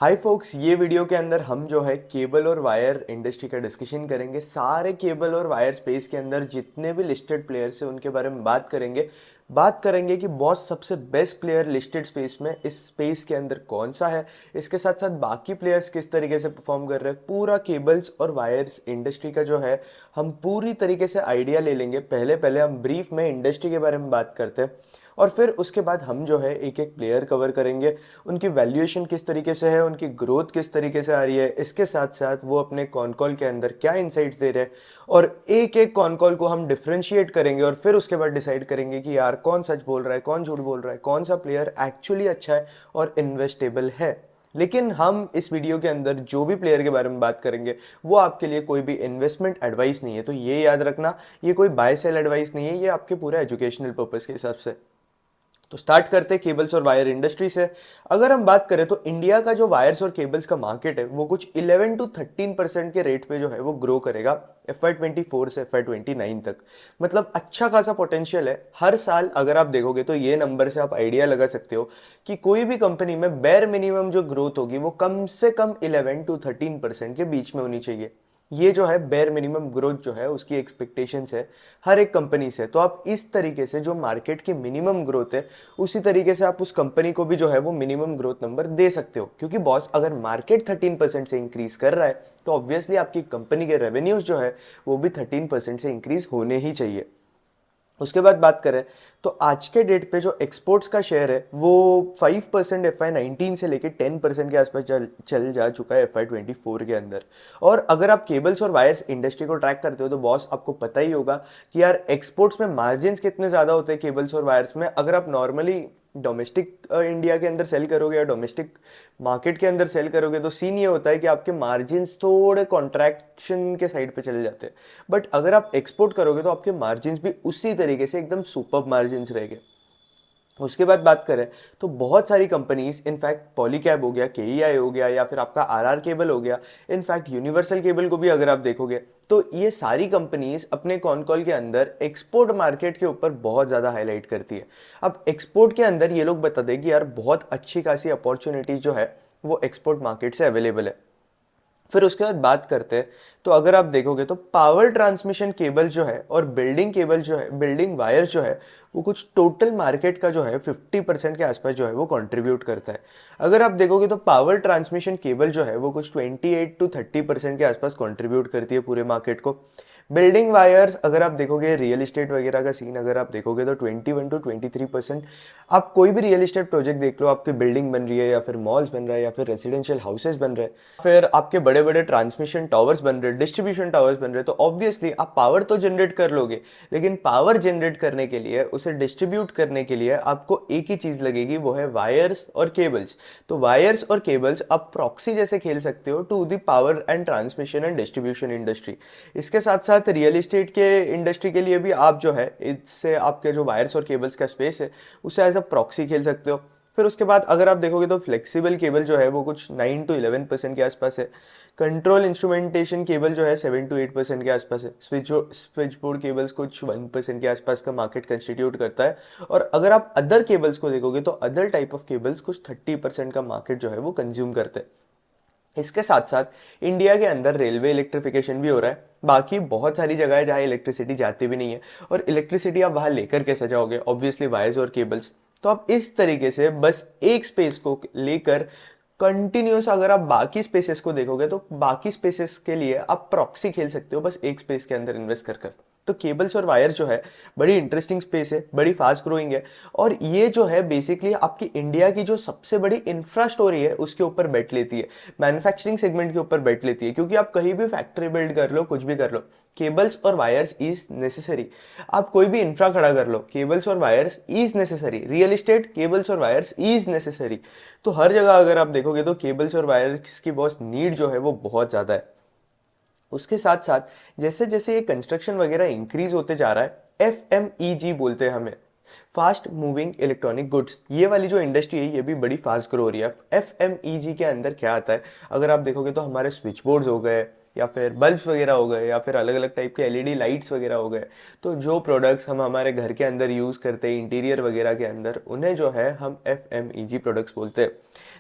हाय focus, ये video के अंदर हम जो है केबल और वायर इंडस्ट्री का डिस्कशन करेंगे। सारे केबल और वायर स्पेस के अंदर जितने भी लिस्टेड प्लेयर्स हैं उनके बारे में बात करेंगे कि बॉस सबसे बेस्ट प्लेयर लिस्टेड स्पेस में इस स्पेस के अंदर कौन सा है। इसके साथ साथ बाकी प्लेयर्स किस तरीके से परफॉर्म कर रहे हैं, पूरा केबल्स और वायर्स इंडस्ट्री का जो है हम पूरी तरीके से आइडिया ले लेंगे। पहले पहले हम ब्रीफ में इंडस्ट्री के बारे में बात करते हैं और फिर उसके बाद हम जो है एक एक प्लेयर कवर करेंगे, उनकी वैल्यूएशन किस तरीके से है, उनकी ग्रोथ किस तरीके से आ रही है, इसके साथ साथ वो अपने कॉन कॉल के अंदर क्या इनसाइट्स दे रहे हैं और एक एक कॉन कॉल को हम डिफ्रेंशिएट करेंगे और फिर उसके बाद डिसाइड करेंगे कि यार कौन सच बोल रहा है, कौन झूठ बोल रहा है, कौन सा प्लेयर एक्चुअली अच्छा है और इन्वेस्टेबल है। लेकिन हम इस वीडियो के अंदर जो भी प्लेयर के बारे में बात करेंगे वो आपके लिए कोई भी इन्वेस्टमेंट एडवाइस नहीं है, तो ये याद रखना, ये कोई बाय सेल एडवाइस नहीं है, ये आपके पूरे एजुकेशनल पर्पस के हिसाब से। तो स्टार्ट करते हैं केबल्स और वायर इंडस्ट्री से। अगर हम बात करें तो इंडिया का जो वायर्स और केबल्स का मार्केट है वो कुछ 11 to 13% के रेट पे जो है वो ग्रो करेगा FY24 से FY29 तक। मतलब अच्छा खासा पोटेंशियल है। हर साल अगर आप देखोगे तो ये नंबर से आप आइडिया लगा सकते हो कि कोई भी कंपनी में बेयर मिनिमम जो ग्रोथ होगी वो कम से कम 11 to 13% के बीच में होनी चाहिए। ये जो है बेयर मिनिमम ग्रोथ जो है उसकी एक्सपेक्टेशंस है हर एक कंपनी से। तो आप इस तरीके से जो मार्केट की मिनिमम ग्रोथ है उसी तरीके से आप उस कंपनी को भी जो है वो मिनिमम ग्रोथ नंबर दे सकते हो, क्योंकि बॉस अगर मार्केट 13% से इंक्रीज कर रहा है तो ऑब्वियसली आपकी कंपनी के रेवेन्यूज जो है वो भी 13% से इंक्रीज होने ही चाहिए। उसके बाद बात करें तो आज के डेट पे जो एक्सपोर्ट्स का शेयर है वो 5% FY19 से लेके 10% के आसपास चल जा चुका है FY24 के अंदर। और अगर आप केबल्स और वायर्स इंडस्ट्री को ट्रैक करते हो तो बॉस आपको पता ही होगा कि यार एक्सपोर्ट्स में मार्जिन्स कितने ज़्यादा होते हैं केबल्स और वायर्स में। अगर आप नॉर्मली डोमेस्टिक इंडिया के अंदर सेल करोगे या डोमेस्टिक मार्केट के अंदर सेल करोगे तो सीन ये होता है कि आपके मार्जिन्स थोड़े कॉन्ट्रैक्शन के साइड पे चले जाते हैं। बट अगर आप एक्सपोर्ट करोगे तो आपके मार्जिन्स भी उसी तरीके से एकदम सुपर मार्जिन्स रहेंगे। उसके बाद बात करें तो बहुत सारी कंपनीज, इनफैक्ट पॉलीकैब हो गया, KEI हो गया या फिर आपका RR केबल हो गया, इनफैक्ट यूनिवर्सल केबल को भी अगर आप देखोगे तो ये सारी कंपनीज अपने कॉन कॉल के अंदर एक्सपोर्ट मार्केट के ऊपर बहुत ज़्यादा हाईलाइट करती है। अब एक्सपोर्ट के अंदर ये लोग बता दें कि यार बहुत अच्छी खासी अपॉर्चुनिटीज जो है वो एक्सपोर्ट मार्केट से अवेलेबल है। फिर उसके बाद बात करते हैं तो अगर आप देखोगे तो पावर ट्रांसमिशन केबल जो है और बिल्डिंग केबल जो है, बिल्डिंग वायर जो है, वो कुछ टोटल मार्केट का जो है 50% के आसपास जो है वो कंट्रीब्यूट करता है। अगर आप देखोगे तो पावर ट्रांसमिशन केबल जो है वो कुछ 28 to 30% के आसपास कंट्रीब्यूट करती है पूरे मार्केट को। बिल्डिंग वायर्स अगर आप देखोगे, रियल इस्टेट वगैरह का सीन अगर आप देखोगे तो 21 to 23%। आप कोई भी रियल इस्टेट प्रोजेक्ट देख लो, आपकी बिल्डिंग बन रही है या फिर मॉल्स बन रहा है या फिर रेजिडेंशियल हाउसेस बन रहे हैं, फिर आपके बड़े बड़े ट्रांसमिशन टावर्स बन रहे हैं, डिस्ट्रीब्यूशन टावर्स बन रहे हैं, तो ऑब्वियसली आप पावर तो जनरेट कर लोगे, लेकिन पावर जनरेट करने के लिए, उसे डिस्ट्रीब्यूट करने के लिए आपको एक ही चीज लगेगी, वो है वायर्स और केबल्स। तो वायर्स और केबल्स आप प्रॉक्सी जैसे खेल सकते हो to the power and transmission and distribution industry. इसके साथ साथ रियल इस्टेट के इंडस्ट्री के लिए भी आप जो है इससे आपके जो वायर्स और केबल्स का स्पेस है उसे एज अ प्रॉक्सी खेल सकते हो। फिर उसके बाद अगर आप देखोगे तो फ्लेक्सिबल केबल जो है वो कुछ 9 to 11% के आसपास है। कंट्रोल इंस्ट्रूमेंटेशन केबल जो है 7 to 8% के आसपास है। स्विच बोर्ड केबल्स कुछ 1% के आसपास का मार्केट कंस्टिट्यूट करता है। और अगर आप अदर केबल्स को देखोगे तो अदर टाइप ऑफ केबल्स कुछ 30% का मार्केट जो है वो कंज्यूम करते हैं। इसके साथ साथ इंडिया के अंदर रेलवे इलेक्ट्रिफिकेशन भी हो रहा है। बाकी बहुत सारी जगह है जहाँ इलेक्ट्रिसिटी जाती भी नहीं है, और इलेक्ट्रिसिटी आप वहाँ लेकर कैसे जाओगे, ऑब्वियसली वायर्स और केबल्स। तो आप इस तरीके से बस एक स्पेस को लेकर कंटिन्यूस, अगर आप बाकी स्पेसेस को देखोगे तो बाकी स्पेसेस के लिए आप प्रॉक्सी खेल सकते हो बस एक स्पेस के अंदर इन्वेस्ट कर कर। तो केबल्स और वायर जो है बड़ी इंटरेस्टिंग स्पेस है, बड़ी फास्ट ग्रोइंग है, और ये जो है बेसिकली आपकी इंडिया की जो सबसे बड़ी इंफ्रा स्टोरी है उसके ऊपर बैठ लेती है, मैन्युफैक्चरिंग सेगमेंट के ऊपर बैठ लेती है। क्योंकि आप कहीं भी फैक्ट्री बिल्ड कर लो, कुछ भी कर लो, केबल्स और वायर्स इज नेसेसरी। आप कोई भी इंफ्रा खड़ा कर लो, केबल्स और wires is necessary. Real estate, cables और वायर्स इज नेसेसरी। तो हर जगह अगर आप देखोगे तो केबल्स और वायर्स की बॉस नीड जो है वो बहुत ज़्यादा है। उसके साथ साथ जैसे जैसे ये कंस्ट्रक्शन वगैरह इंक्रीज होते जा रहा है, FMEG बोलते हैं हमें, फास्ट मूविंग इलेक्ट्रॉनिक गुड्स, ये वाली जो इंडस्ट्री है ये भी बड़ी फास्ट ग्रो हो रही है। FMEG के अंदर क्या आता है, अगर आप देखोगे तो हमारे स्विच बोर्ड्स हो गए या फिर बल्ब्स वगैरह हो गए या फिर अलग अलग टाइप के LED लाइट्स वगैरह हो गए, तो जो प्रोडक्ट्स हम हमारे घर के अंदर यूज़ करते हैं इंटीरियर वगैरह के अंदर, उन्हें जो है हम FMEG प्रोडक्ट्स बोलते हैं।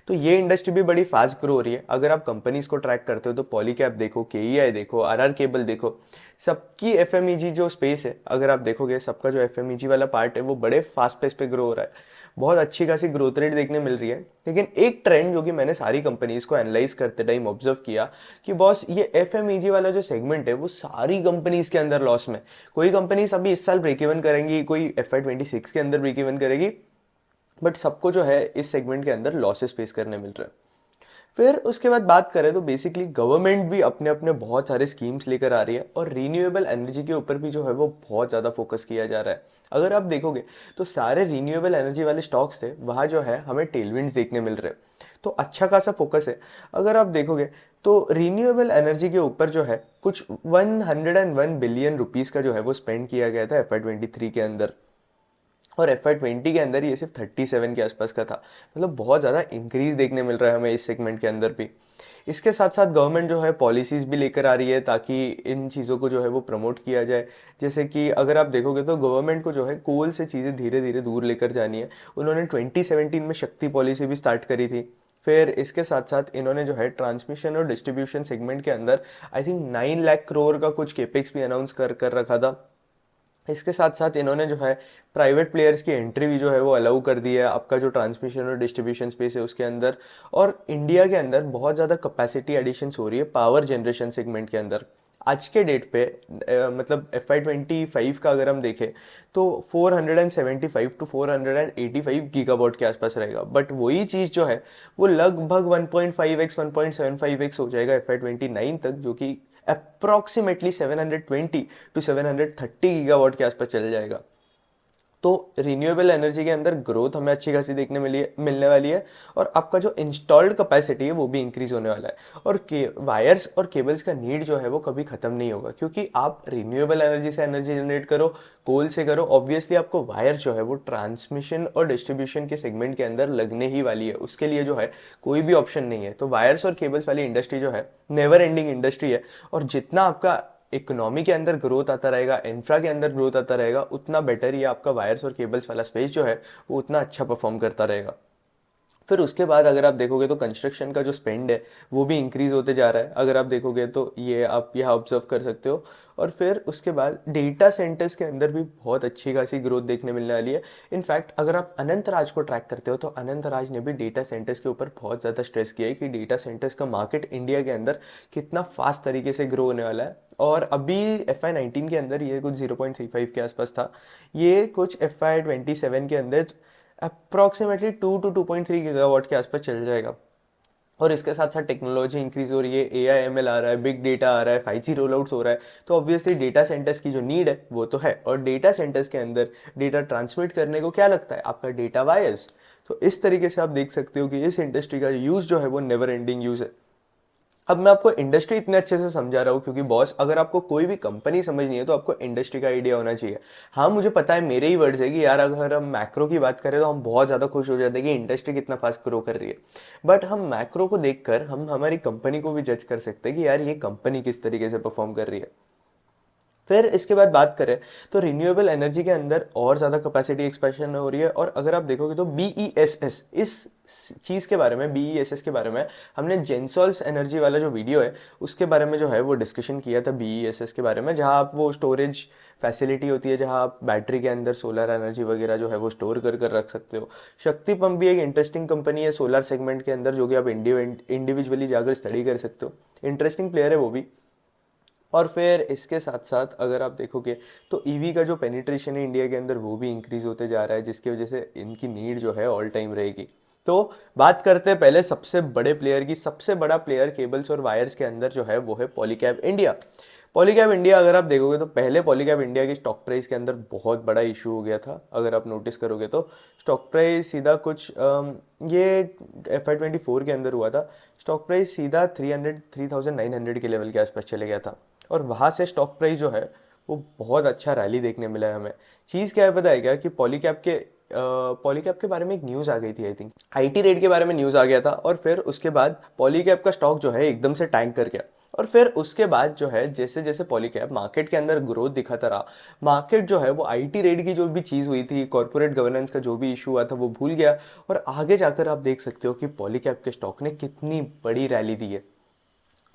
तो ये इंडस्ट्री भी बड़ी फास्ट ग्रो हो रही है। अगर आप कंपनीज को ट्रैक करते हो तो पॉलीकैब देखो, केईआई देखो, आरआर केबल देखो, सबकी एफएमईजी जो स्पेस है अगर आप देखोगे, सबका जो एफएमईजी वाला पार्ट है वो बड़े फास्ट पेस पे ग्रो हो रहा है, बहुत अच्छी खासी ग्रोथ रेट देखने मिल रही है। लेकिन एक ट्रेंड जो कि मैंने सारी कंपनीज को एनालाइज करते टाइम ऑब्जर्व किया कि बॉस ये एफएमईजी वाला जो सेगमेंट है वो सारी कंपनीज के अंदर लॉस में। कोई कंपनीज अभी इस साल ब्रेक इवन करेंगी, कोई FY26 के अंदर ब्रेक इवन करेगी, बट सबको जो है इस सेगमेंट के अंदर लॉसेस फेस करने मिल रहे हैं। फिर उसके बाद बात करें तो बेसिकली गवर्नमेंट भी अपने अपने बहुत सारे स्कीम्स लेकर आ रही है और रीन्यूएबल एनर्जी के ऊपर भी जो है वो बहुत ज़्यादा फोकस किया जा रहा है। अगर आप देखोगे तो सारे रीन्यूएबल एनर्जी वाले स्टॉक्स थे वहाँ जो है हमें टेलविंड्स देखने मिल रहे हैं, तो अच्छा खासा फोकस है। अगर आप देखोगे तो रीन्यूएबल एनर्जी के ऊपर जो है कुछ 101 बिलियन रुपीस का जो है वो स्पेंड किया गया था FY23 के अंदर, और FY20 के अंदर ये सिर्फ 37 के आसपास का था। मतलब बहुत ज़्यादा इंक्रीज देखने मिल रहा है हमें इस सेगमेंट के अंदर भी। इसके साथ साथ गवर्नमेंट जो है पॉलिसीज़ भी लेकर आ रही है ताकि इन चीज़ों को जो है वो प्रमोट किया जाए। जैसे कि अगर आप देखोगे तो गवर्नमेंट को जो है कोल से चीज़ें धीरे धीरे दूर लेकर जानी है। उन्होंने 2017 में शक्ति पॉलिसी भी स्टार्ट करी थी। फिर इसके साथ साथ इन्होंने जो है ट्रांसमिशन और डिस्ट्रीब्यूशन सेगमेंट के अंदर आई थिंक 9 लाख करोड़ का कुछ केपेक्स भी अनाउंस कर कर रखा था। इसके साथ साथ इन्होंने जो है प्राइवेट प्लेयर्स की एंट्री भी जो है वो अलाउ कर दी है आपका जो ट्रांसमिशन और डिस्ट्रीब्यूशन स्पेस है उसके अंदर। और इंडिया के अंदर बहुत ज़्यादा कैपेसिटी एडिशंस हो रही है पावर जनरेशन सेगमेंट के अंदर। आज के डेट पे मतलब FY25 का अगर हम देखें तो 475 टू 485 गीगावाट के आसपास रहेगा, बट वही चीज़ जो है वो लगभग 1.5x 1.75x हो जाएगा FY29 तक, जो कि अप्रॉक्सीमेटली 720 टू 730 गीगावाट के आसपास चल जाएगा। तो रिन्यूएबल एनर्जी के अंदर ग्रोथ हमें अच्छी खासी देखने मिलने वाली है, और आपका जो इंस्टॉल्ड कैपेसिटी है वो भी इंक्रीज होने वाला है। और वायर्स और केबल्स का नीड जो है वो कभी खत्म नहीं होगा, क्योंकि आप रिन्यूएबल एनर्जी से एनर्जी जनरेट करो, कोल से करो, ऑब्वियसली आपको वायर जो है वो ट्रांसमिशन और डिस्ट्रीब्यूशन के सेगमेंट के अंदर लगने ही वाली है, उसके लिए जो है कोई भी ऑप्शन नहीं है। तो वायर्स और केबल्स वाली इंडस्ट्री जो है नेवर एंडिंग इंडस्ट्री है, और जितना आपका इकोनॉमी के अंदर ग्रोथ आता रहेगा, इंफ्रा के अंदर ग्रोथ आता रहेगा, उतना बेटर ये आपका वायर्स और केबल्स वाला स्पेस जो है वो उतना अच्छा परफॉर्म करता रहेगा। फिर उसके बाद अगर आप देखोगे तो कंस्ट्रक्शन का जो स्पेंड है वो भी इंक्रीज होते जा रहा है, अगर आप देखोगे तो ये आप यहाँ ऑब्जर्व कर सकते हो। और फिर उसके बाद डेटा सेंटर्स के अंदर भी बहुत अच्छी खासी ग्रोथ देखने मिलने वाली है। इनफैक्ट अगर आप अनंत राज को ट्रैक करते हो तो अनंत राज ने भी डेटा सेंटर्स के ऊपर बहुत ज़्यादा स्ट्रेस किया है कि डेटा सेंटर्स का मार्केट इंडिया के अंदर कितना फास्ट तरीके से ग्रो होने वाला है। और अभी FY19 के अंदर ये कुछ 0.35 के आसपास था, ये कुछ FY27 के अंदर अप्रॉक्सीमेटली 2 to 2.3 गीगावाट के आसपास चल जाएगा। और इसके साथ साथ टेक्नोलॉजी इंक्रीज हो रही है, AI ML आ रहा है, बिग डेटा आ रहा है, 5G रोल आउट्स हो रहा है, तो ऑब्वियसली डेटा सेंटर्स की जो नीड है वो तो है। और डेटा सेंटर्स के अंदर डेटा ट्रांसमिट करने को क्या लगता है, आपका डेटा वायर्स। तो इस तरीके से आप देख सकते हो कि इस इंडस्ट्री का यूज़ जो है वो नेवर एंडिंग यूज़ है। अब मैं आपको इंडस्ट्री इतने अच्छे से समझा रहा हूँ क्योंकि बॉस अगर आपको कोई भी कंपनी समझनी है तो आपको इंडस्ट्री का आइडिया होना चाहिए। हाँ मुझे पता है, मेरे ही वर्ड्स है कि यार अगर हम मैक्रो की बात करें तो हम बहुत ज़्यादा खुश हो जाते हैं कि इंडस्ट्री कितना फास्ट ग्रो कर रही है, बट हम मैक्रो को देखकर हम हमारी कंपनी को भी जज कर सकते हैं कि यार ये कंपनी किस तरीके से परफॉर्म कर रही है। फिर इसके बाद बात करें तो रिन्यूएबल एनर्जी के अंदर और ज़्यादा कैपेसिटी एक्सपेंशन हो रही है। और अगर आप देखोगे तो BESS इस चीज़ के बारे में, BESS के बारे में हमने जेंसॉल्स एनर्जी वाला जो वीडियो है उसके बारे में जो है वो डिस्कशन किया था BESS के बारे में, जहाँ आप वो स्टोरेज फैसिलिटी होती है जहाँ आप बैटरी के अंदर सोलर एनर्जी वगैरह जो है वो स्टोर कर कर रख सकते हो। शक्ति पंप भी एक इंटरेस्टिंग कंपनी है सोलर सेगमेंट के अंदर, जो कि आप इंडिविजुअली जाकर स्टडी कर सकते हो, इंटरेस्टिंग प्लेयर है वो भी। और फिर इसके साथ साथ अगर आप देखोगे तो ईवी का जो पेनिट्रेशन है इंडिया के अंदर वो भी इंक्रीज होते जा रहा है, जिसकी वजह से इनकी नीड जो है ऑल टाइम रहेगी। तो बात करते हैं पहले सबसे बड़े प्लेयर की। सबसे बड़ा प्लेयर केबल्स और वायर्स के अंदर जो है वो है पॉलीकैब इंडिया। पॉलीकैब इंडिया अगर आप देखोगे तो पहले पॉलीकैब इंडिया की स्टॉक प्राइस के अंदर बहुत बड़ा इशू हो गया था। अगर आप नोटिस करोगे तो स्टॉक प्राइस सीधा कुछ ये FY24 के अंदर हुआ था, स्टॉक प्राइस सीधा 3,900 के लेवल के आसपास चले गया था, और वहाँ से स्टॉक प्राइस जो है वो बहुत अच्छा रैली देखने मिला है हमें। चीज़ क्या है पता है क्या, कि पॉलीकैब के बारे में एक न्यूज़ आ गई थी, आई थिंक IT रेट के बारे में न्यूज़ आ गया था, और फिर उसके बाद पॉलीकैब का स्टॉक जो है एकदम से टैंक कर गया। और फिर उसके बाद जो है जैसे जैसे पॉलीकैब मार्केट के अंदर ग्रोथ दिखाता रहा, मार्केट जो है वो आईटी रेड की जो भी चीज़ हुई थी, कॉर्पोरेट गवर्नेंस का जो भी इशू हुआ था वो भूल गया, और आगे जाकर आप देख सकते हो कि पॉलीकैब के स्टॉक ने कितनी बड़ी रैली दी है।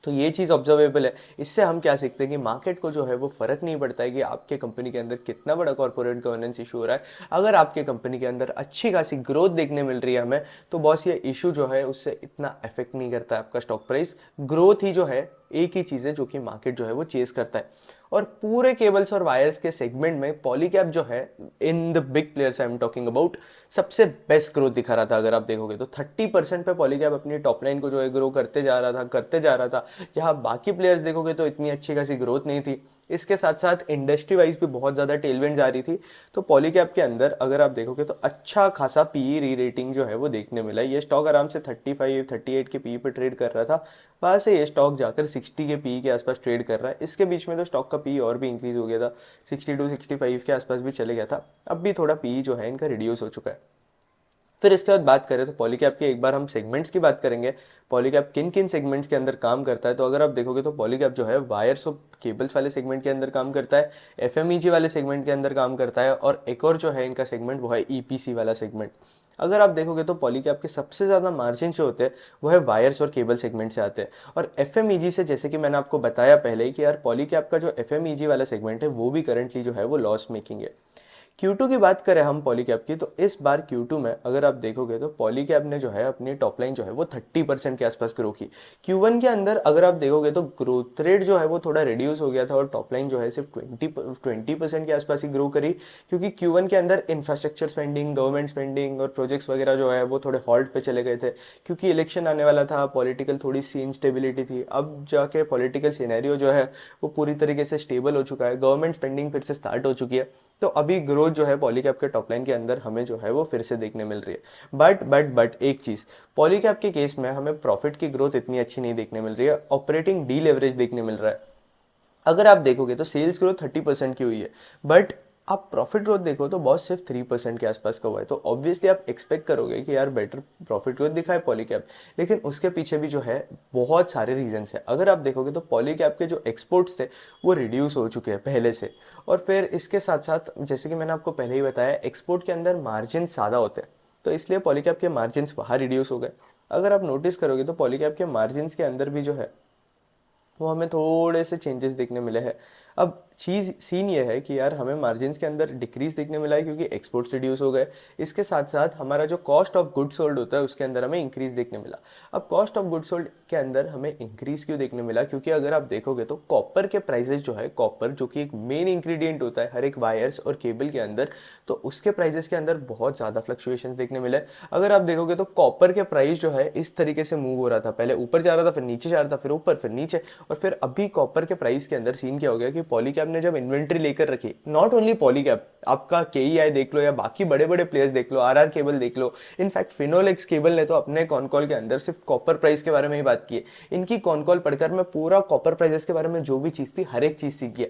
तो ये चीज़ ऑब्जर्वेबल है। इससे हम क्या सीखते हैं कि मार्केट को जो है वो फ़र्क नहीं पड़ता है कि आपके कंपनी के अंदर कितना बड़ा कॉर्पोरेट गवर्नेंस इशू हो रहा है। अगर आपके कंपनी के अंदर अच्छी खासी ग्रोथ देखने मिल रही है हमें, तो बॉस ये इशू जो है उससे इतना अफेक्ट नहीं करता है आपका स्टॉक प्राइस। ग्रोथ ही जो है एक ही चीज़ है जो कि मार्केट जो है वो चेस करता है। और पूरे केबल्स और वायर्स के सेगमेंट में पॉलीकैब जो है, in the big players I am talking about, सबसे बेस्ट ग्रोथ दिखा रहा था। अगर आप देखोगे तो 30% पे पॉलीकैब अपनी टॉप लाइन को जो है ग्रो करते जा रहा था, जहां बाकी प्लेयर्स देखोगे तो इतनी अच्छी खासी ग्रोथ नहीं थी। इसके साथ साथ इंडस्ट्री वाइज भी बहुत ज़्यादा टेलविंड आ रही थी। तो पॉलीकैब के अंदर अगर आप देखोगे तो अच्छा खासा पीई री रेटिंग जो है वो देखने मिला। ये स्टॉक आराम से 35-38 के पीई पे ट्रेड कर रहा था, वहाँ से ये स्टॉक जाकर 60 के पीई के आसपास ट्रेड कर रहा है। इसके बीच में तो स्टॉक का पीई और भी इंक्रीज हो गया था, 62-65 के आसपास भी चले गया था। अब भी थोड़ा पीई जो है इनका रिड्यूस हो चुका है। फिर इसके बाद बात करें तो पॉलीकैब के एक बार हम सेगमेंट्स की बात करेंगे, पॉलीकैब किन किन सेगमेंट्स के अंदर काम करता है। तो अगर आप देखोगे तो पॉलीकैब जो है वायर्स और केबल्स वाले सेगमेंट के अंदर काम करता है, एफएमईजी वाले सेगमेंट के अंदर काम करता है, और एक और जो है इनका सेगमेंट वो है ईपीसी वाला सेगमेंट। अगर आप देखोगे तो पॉलीकैब के सबसे ज़्यादा मार्जिन जो होते हैं वो है वायर्स और केबल सेगमेंट से आते हैं, और एफएमईजी से, जैसे कि मैंने आपको बताया पहले कि यार पॉलीकैब का जो एफएमईजी वाला सेगमेंट है वो भी करंटली जो है वो लॉस मेकिंग है। Q2 की बात करें हम पॉलीकैब की, तो इस बार Q2 में अगर आप देखोगे तो पॉलीकैब ने जो है अपनी टॉप लाइन जो है वो 30% के आसपास ग्रो की। Q1 के अंदर अगर आप देखोगे तो ग्रोथ रेट जो है वो थोड़ा रिड्यूस हो गया था, और टॉप लाइन जो है सिर्फ 20% के आसपास ही ग्रो करी, क्योंकि Q1 के अंदर इंफ्रास्ट्रक्चर स्पेंडिंग, गवर्नमेंट स्पेंडिंग और प्रोजेक्ट्स वगैरह जो है वो थोड़े हॉल्ट पे चले गए थे, क्योंकि इलेक्शन आने वाला था, पॉलिटिकल थोड़ी सी इंस्टेबिलिटी थी। अब जाके पॉलिटिकल सिनेरियो जो है वो पूरी तरीके से स्टेबल हो चुका है, गवर्नमेंट स्पेंडिंग फिर से स्टार्ट हो चुकी है। तो अभी ग्रोथ जो है पॉलीकैब के टॉप लाइन के अंदर हमें जो है वो फिर से देखने मिल रही है। बट एक चीज़, पॉलीकैब के केस में हमें प्रॉफिट की ग्रोथ इतनी अच्छी नहीं देखने मिल रही है, ऑपरेटिंग डी लेवरेज देखने मिल रहा है। अगर आप देखोगे तो सेल्स ग्रोथ 30% की हुई है, बट आप प्रॉफिट ग्रोथ देखो तो बहुत सिर्फ 3% के आसपास का हुआ है। तो ऑब्वियसली आप एक्सपेक्ट करोगे कि यार बेटर प्रॉफिट ग्रोथ दिखाए पॉलीकैब, लेकिन उसके पीछे भी जो है बहुत सारे रीजंस है। अगर आप देखोगे तो पॉलीकैब के जो एक्सपोर्ट्स थे वो रिड्यूस हो चुके हैं पहले से, और फिर इसके साथ साथ जैसे कि मैंने आपको पहले ही बताया, एक्सपोर्ट के अंदर मार्जिन ज़्यादा होते हैं, तो इसलिए पॉलीकैब के मार्जिन वहाँ रिड्यूस हो गए। अगर आप नोटिस करोगे तो पॉलीकैब के मार्जिन के अंदर भी जो है वो हमें थोड़े से चेंजेस देखने मिले हैं। अब चीज़ सीन ये है कि यार हमें मार्जिन्स के अंदर डिक्रीज देखने मिला है क्योंकि एक्सपोर्ट्स रिड्यूस हो गए। इसके साथ साथ हमारा जो कॉस्ट ऑफ गुड सोल्ड होता है उसके अंदर हमें इंक्रीज देखने मिला। अब कॉस्ट ऑफ गुड सोल्ड के अंदर हमें इंक्रीज क्यों देखने मिला, क्योंकि अगर आप देखोगे तो कॉपर के प्राइजेस जो है, कॉपर जो कि एक मेन इंग्रेडिएंट होता है हर एक वायर्स और केबल के अंदर, तो उसके प्राइजेस के अंदर बहुत ज़्यादा फ्लक्चुएशंस देखने मिले। अगर आप देखोगे तो कॉपर के प्राइस जो है इस तरीके से मूव हो रहा था, पहले ऊपर जा रहा था, फिर नीचे जा रहा था, फिर ऊपर, फिर नीचे, और फिर अभी कॉपर के प्राइस के अंदर सीन क्या हो गया कि पॉलीकैब ने जब इन्वेंट्री लेकर रखी, नॉट ओनली पॉलीकैब, आपका केईआई देख लो या बाकी बड़े बड़े प्लेयर्स देख लो, आरआर केबल देख लो, इनफैक्ट फिनोलेक्स केबल ने तो अपने कॉन कॉल के अंदर सिर्फ कॉपर प्राइस के बारे में ही बात की है। इनकी कॉन कॉल पढ़कर मैं पूरा कॉपर प्राइसेस के बारे में जो भी चीज़ थी हर एक चीज़ सीख गया।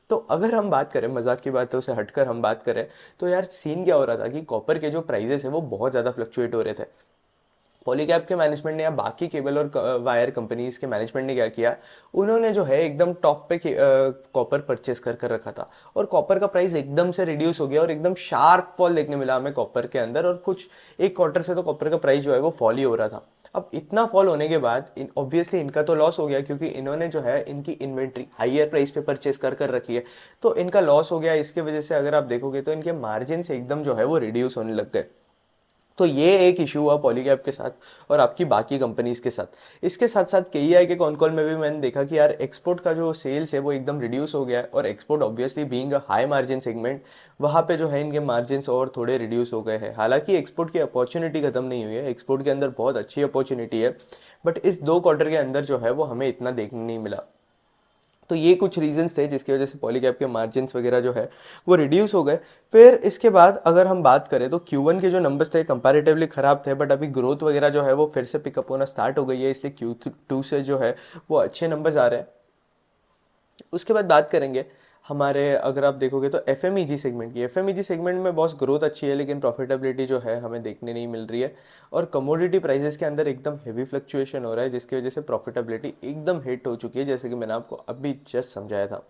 तो अगर हम बात करें, मजाक की बातों से हटकर हम बात करें, तो यार सीन क्या हो रहा था कि कॉपर के जो प्राइजेस है वो बहुत ज़्यादा फ्लक्चुएट हो रहे थे। पॉलीकैब के मैनेजमेंट ने या बाकी केबल और वायर कंपनीज के मैनेजमेंट ने क्या किया, उन्होंने जो है एकदम टॉप पे कॉपर परचेस कर कर रखा था, और कॉपर का प्राइस एकदम से रिड्यूस हो गया और एकदम शार्प फॉल देखने मिला हमें कॉपर के अंदर, और कुछ एक क्वार्टर से तो कॉपर का प्राइस जो है वो फॉल ही हो रहा था। अब इतना फॉल होने के बाद ऑब्वियसली इनका तो लॉस हो गया, क्योंकि इन्होंने जो है इनकी इन्वेंट्री हाईयर प्राइस पे परचेस कर कर रखी है, तो इनका लॉस हो गया। इसके वजह से अगर आप देखोगे तो इनके मार्जिन से एकदम जो है वो रिड्यूस होने लग गए। तो ये एक इशू हुआ पॉलीकैब के साथ और आपकी बाकी कंपनीज के साथ। इसके साथ साथ केईआई के कॉन कॉल में भी मैंने देखा कि यार एक्सपोर्ट का जो सेल्स है वो एकदम रिड्यूस हो गया है, और export obviously being a high margin segment, वहाँ पे जो है इनके मार्जिन और थोड़े रिड्यूस हो गए हैं। हालांकि एक्सपोर्ट की अपॉर्चुनिटी खत्म नहीं हुई है, एक्सपोर्ट के अंदर बहुत अच्छी अपॉर्चुनिटी है, बट इस 2 क्वार्टर के अंदर जो है वो हमें इतना देखने नहीं मिला। तो ये कुछ रीजंस थे जिसकी वजह से पॉलीकैब के मार्जिन्स वगैरह जो है वो रिड्यूस हो गए। फिर इसके बाद अगर हम बात करें तो Q1 के जो नंबर्स थे कंपैरेटिवली ख़राब थे, बट अभी ग्रोथ वगैरह जो है वो फिर से पिकअप होना स्टार्ट हो गई है, इसलिए Q2 से जो है वो अच्छे नंबर्स आ रहे हैं। उसके बाद बात करेंगे हमारे अगर आप देखोगे तो एफएमईजी सेगमेंट में बॉस ग्रोथ अच्छी है, लेकिन प्रॉफिटेबिलिटी जो है हमें देखने नहीं मिल रही है। और कमोडिटी प्राइसेस के अंदर एकदम हेवी फ्लक्चुएशन हो रहा है, जिसकी वजह से प्रॉफिटेबिलिटी एकदम हिट हो चुकी है, जैसे कि मैंने आपको अभी जस्ट समझाया था।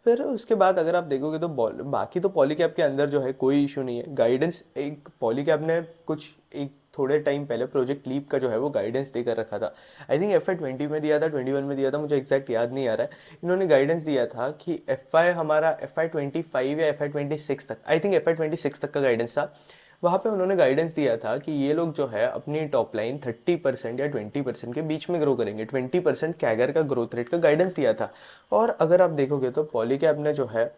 फिर उसके बाद अगर आप देखोगे तो बाकी तो पॉलीकैब के अंदर जो है कोई इशू नहीं है। गाइडेंस एक पॉलीकैब ने कुछ एक थोड़े टाइम पहले प्रोजेक्ट लीप का जो है वो गाइडेंस देकर रखा था। आई थिंक FY20 में दिया था, 21 में दिया था, मुझे एग्जैक्ट याद नहीं आ रहा है। इन्होंने गाइडेंस दिया था कि हमारा FY25 या FY26 तक, आई थिंक FY26 तक का गाइडेंस था। वहाँ पे उन्होंने गाइडेंस दिया था कि ये लोग जो है अपनी टॉप लाइन 30% या 20% के बीच में ग्रो करेंगे। 20% कैगर का ग्रोथ रेट का गाइडेंस दिया था। और अगर आप देखोगे तो पॉलीकैब ने जो है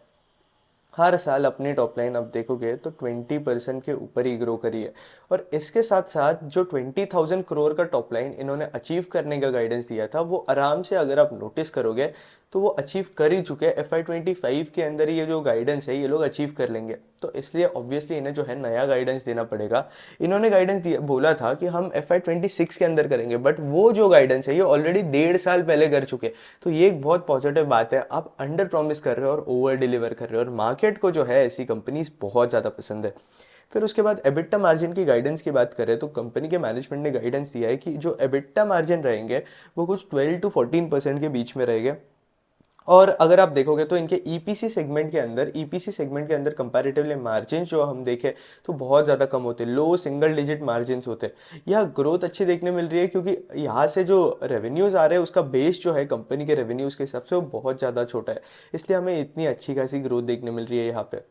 हर साल अपनी टॉप लाइन आप देखोगे तो 20% के ऊपर ही ग्रो करी है। और इसके साथ साथ जो 20,000 करोड़ का टॉप लाइन इन्होंने अचीव करने का गाइडेंस दिया था, वो आराम से अगर आप नोटिस करोगे तो वो अचीव कर ही चुके हैं। FY25 के अंदर ये जो गाइडेंस है ये लोग अचीव कर लेंगे। तो इसलिए ऑब्वियसली इन्हें जो है नया गाइडेंस देना पड़ेगा। इन्होंने गाइडेंस दिया, बोला था कि हम FY26 के अंदर करेंगे, बट वो जो गाइडेंस है ये ऑलरेडी 1.5 साल पहले कर चुके। तो ये एक बहुत पॉजिटिव बात है, आप अंडर प्रॉमिस कर रहे हो और ओवर डिलीवर कर रहे हो, और मार्केट को जो है ऐसी कंपनीज बहुत ज़्यादा पसंद है। फिर उसके बाद एबिटा मार्जिन की गाइडेंस की बात करें तो कंपनी के मैनेजमेंट ने गाइडेंस दिया है कि जो एबिटा मार्जिन रहेंगे वो कुछ 12 to 14% के बीच में रहेंगे। और अगर आप देखोगे तो इनके ईपीसी सेगमेंट के अंदर कंपैरेटिवली मार्जिन जो हम देखें तो बहुत ज़्यादा कम होते, लो सिंगल डिजिट मार्जिन होते। यह ग्रोथ अच्छी देखने मिल रही है, क्योंकि यहाँ से जो रेवेन्यूज़ आ रहे हैं उसका बेस जो है कंपनी के रेवेन्यूज़ के हिसाब से वो बहुत ज़्यादा छोटा है, इसलिए हमें इतनी अच्छी खासी ग्रोथ देखने मिल रही है यहाँ पे।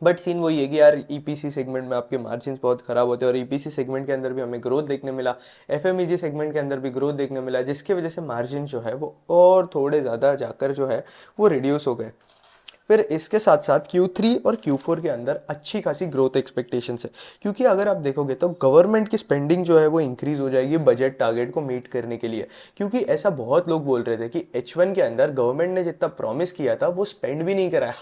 बट सीन वही है कि यार ईपीसी सेगमेंट में आपके मार्जिन्स बहुत खराब होते हैं, और ईपीसी सेगमेंट के अंदर भी हमें ग्रोथ देखने मिला, एफएमईजी सेगमेंट के अंदर भी ग्रोथ देखने मिला, जिसकी वजह से मार्जिन जो है वो और थोड़े ज़्यादा जाकर जो है वो रिड्यूस हो गए। फिर इसके साथ साथ Q3 और Q4 के अंदर अच्छी खासी ग्रोथ एक्सपेक्टेशंस है, क्योंकि अगर आप देखोगे तो गवर्नमेंट की स्पेंडिंग जो है वो इंक्रीज हो जाएगी बजट टारगेट को मीट करने के लिए। क्योंकि ऐसा बहुत लोग बोल रहे थे कि H1 के अंदर गवर्नमेंट ने जितना प्रॉमिस किया था वो स्पेंड भी नहीं करा है,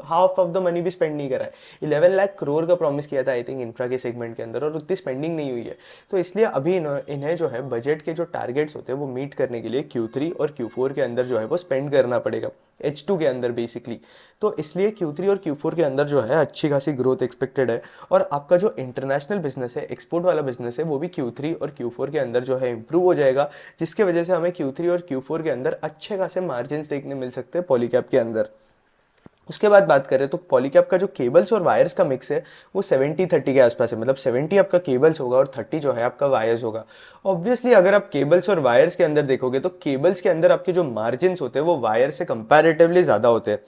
हाफ ऑफ द मनी भी स्पेंड नहीं करा है। 11 लाख करोड़ का प्रॉमिस किया था आई थिंक इंफ्रा के सेगमेंट के अंदर, और उतनी स्पेंडिंग नहीं हुई है। तो इसलिए अभी इन्हें जो है बजट के जो टारगेट्स होते हैं वो मीट करने के लिए Q3 और Q4 के अंदर जो है वो स्पेंड करना पड़ेगा, H2 के अंदर बेसिकली। तो इसलिए Q3 और Q4 के अंदर जो है अच्छी खासी ग्रोथ एक्सपेक्टेड है। और आपका जो इंटरनेशनल बिजनेस है, एक्सपोर्ट वाला बिजनेस है, वो भी Q3 और Q4 के अंदर जो है इंप्रूव हो जाएगा, जिसके वजह से हमें Q3 और Q4 के अंदर अच्छे खासे मार्जिन देखने मिल सकते हैं पॉलीकैब के अंदर। उसके बाद बात करें तो पॉलीकैब का जो केबल्स और वायर्स का मिक्स है वो 70-30 के आसपास है, मतलब 70 आपका केबल्स होगा और 30 जो है आपका वायर्स होगा। ऑब्वियसली अगर आप केबल्स और वायर्स के अंदर देखोगे तो केबल्स के अंदर आपके जो मार्जिन होते हैं वो वायर से कंपैरेटिवली ज़्यादा होते हैं,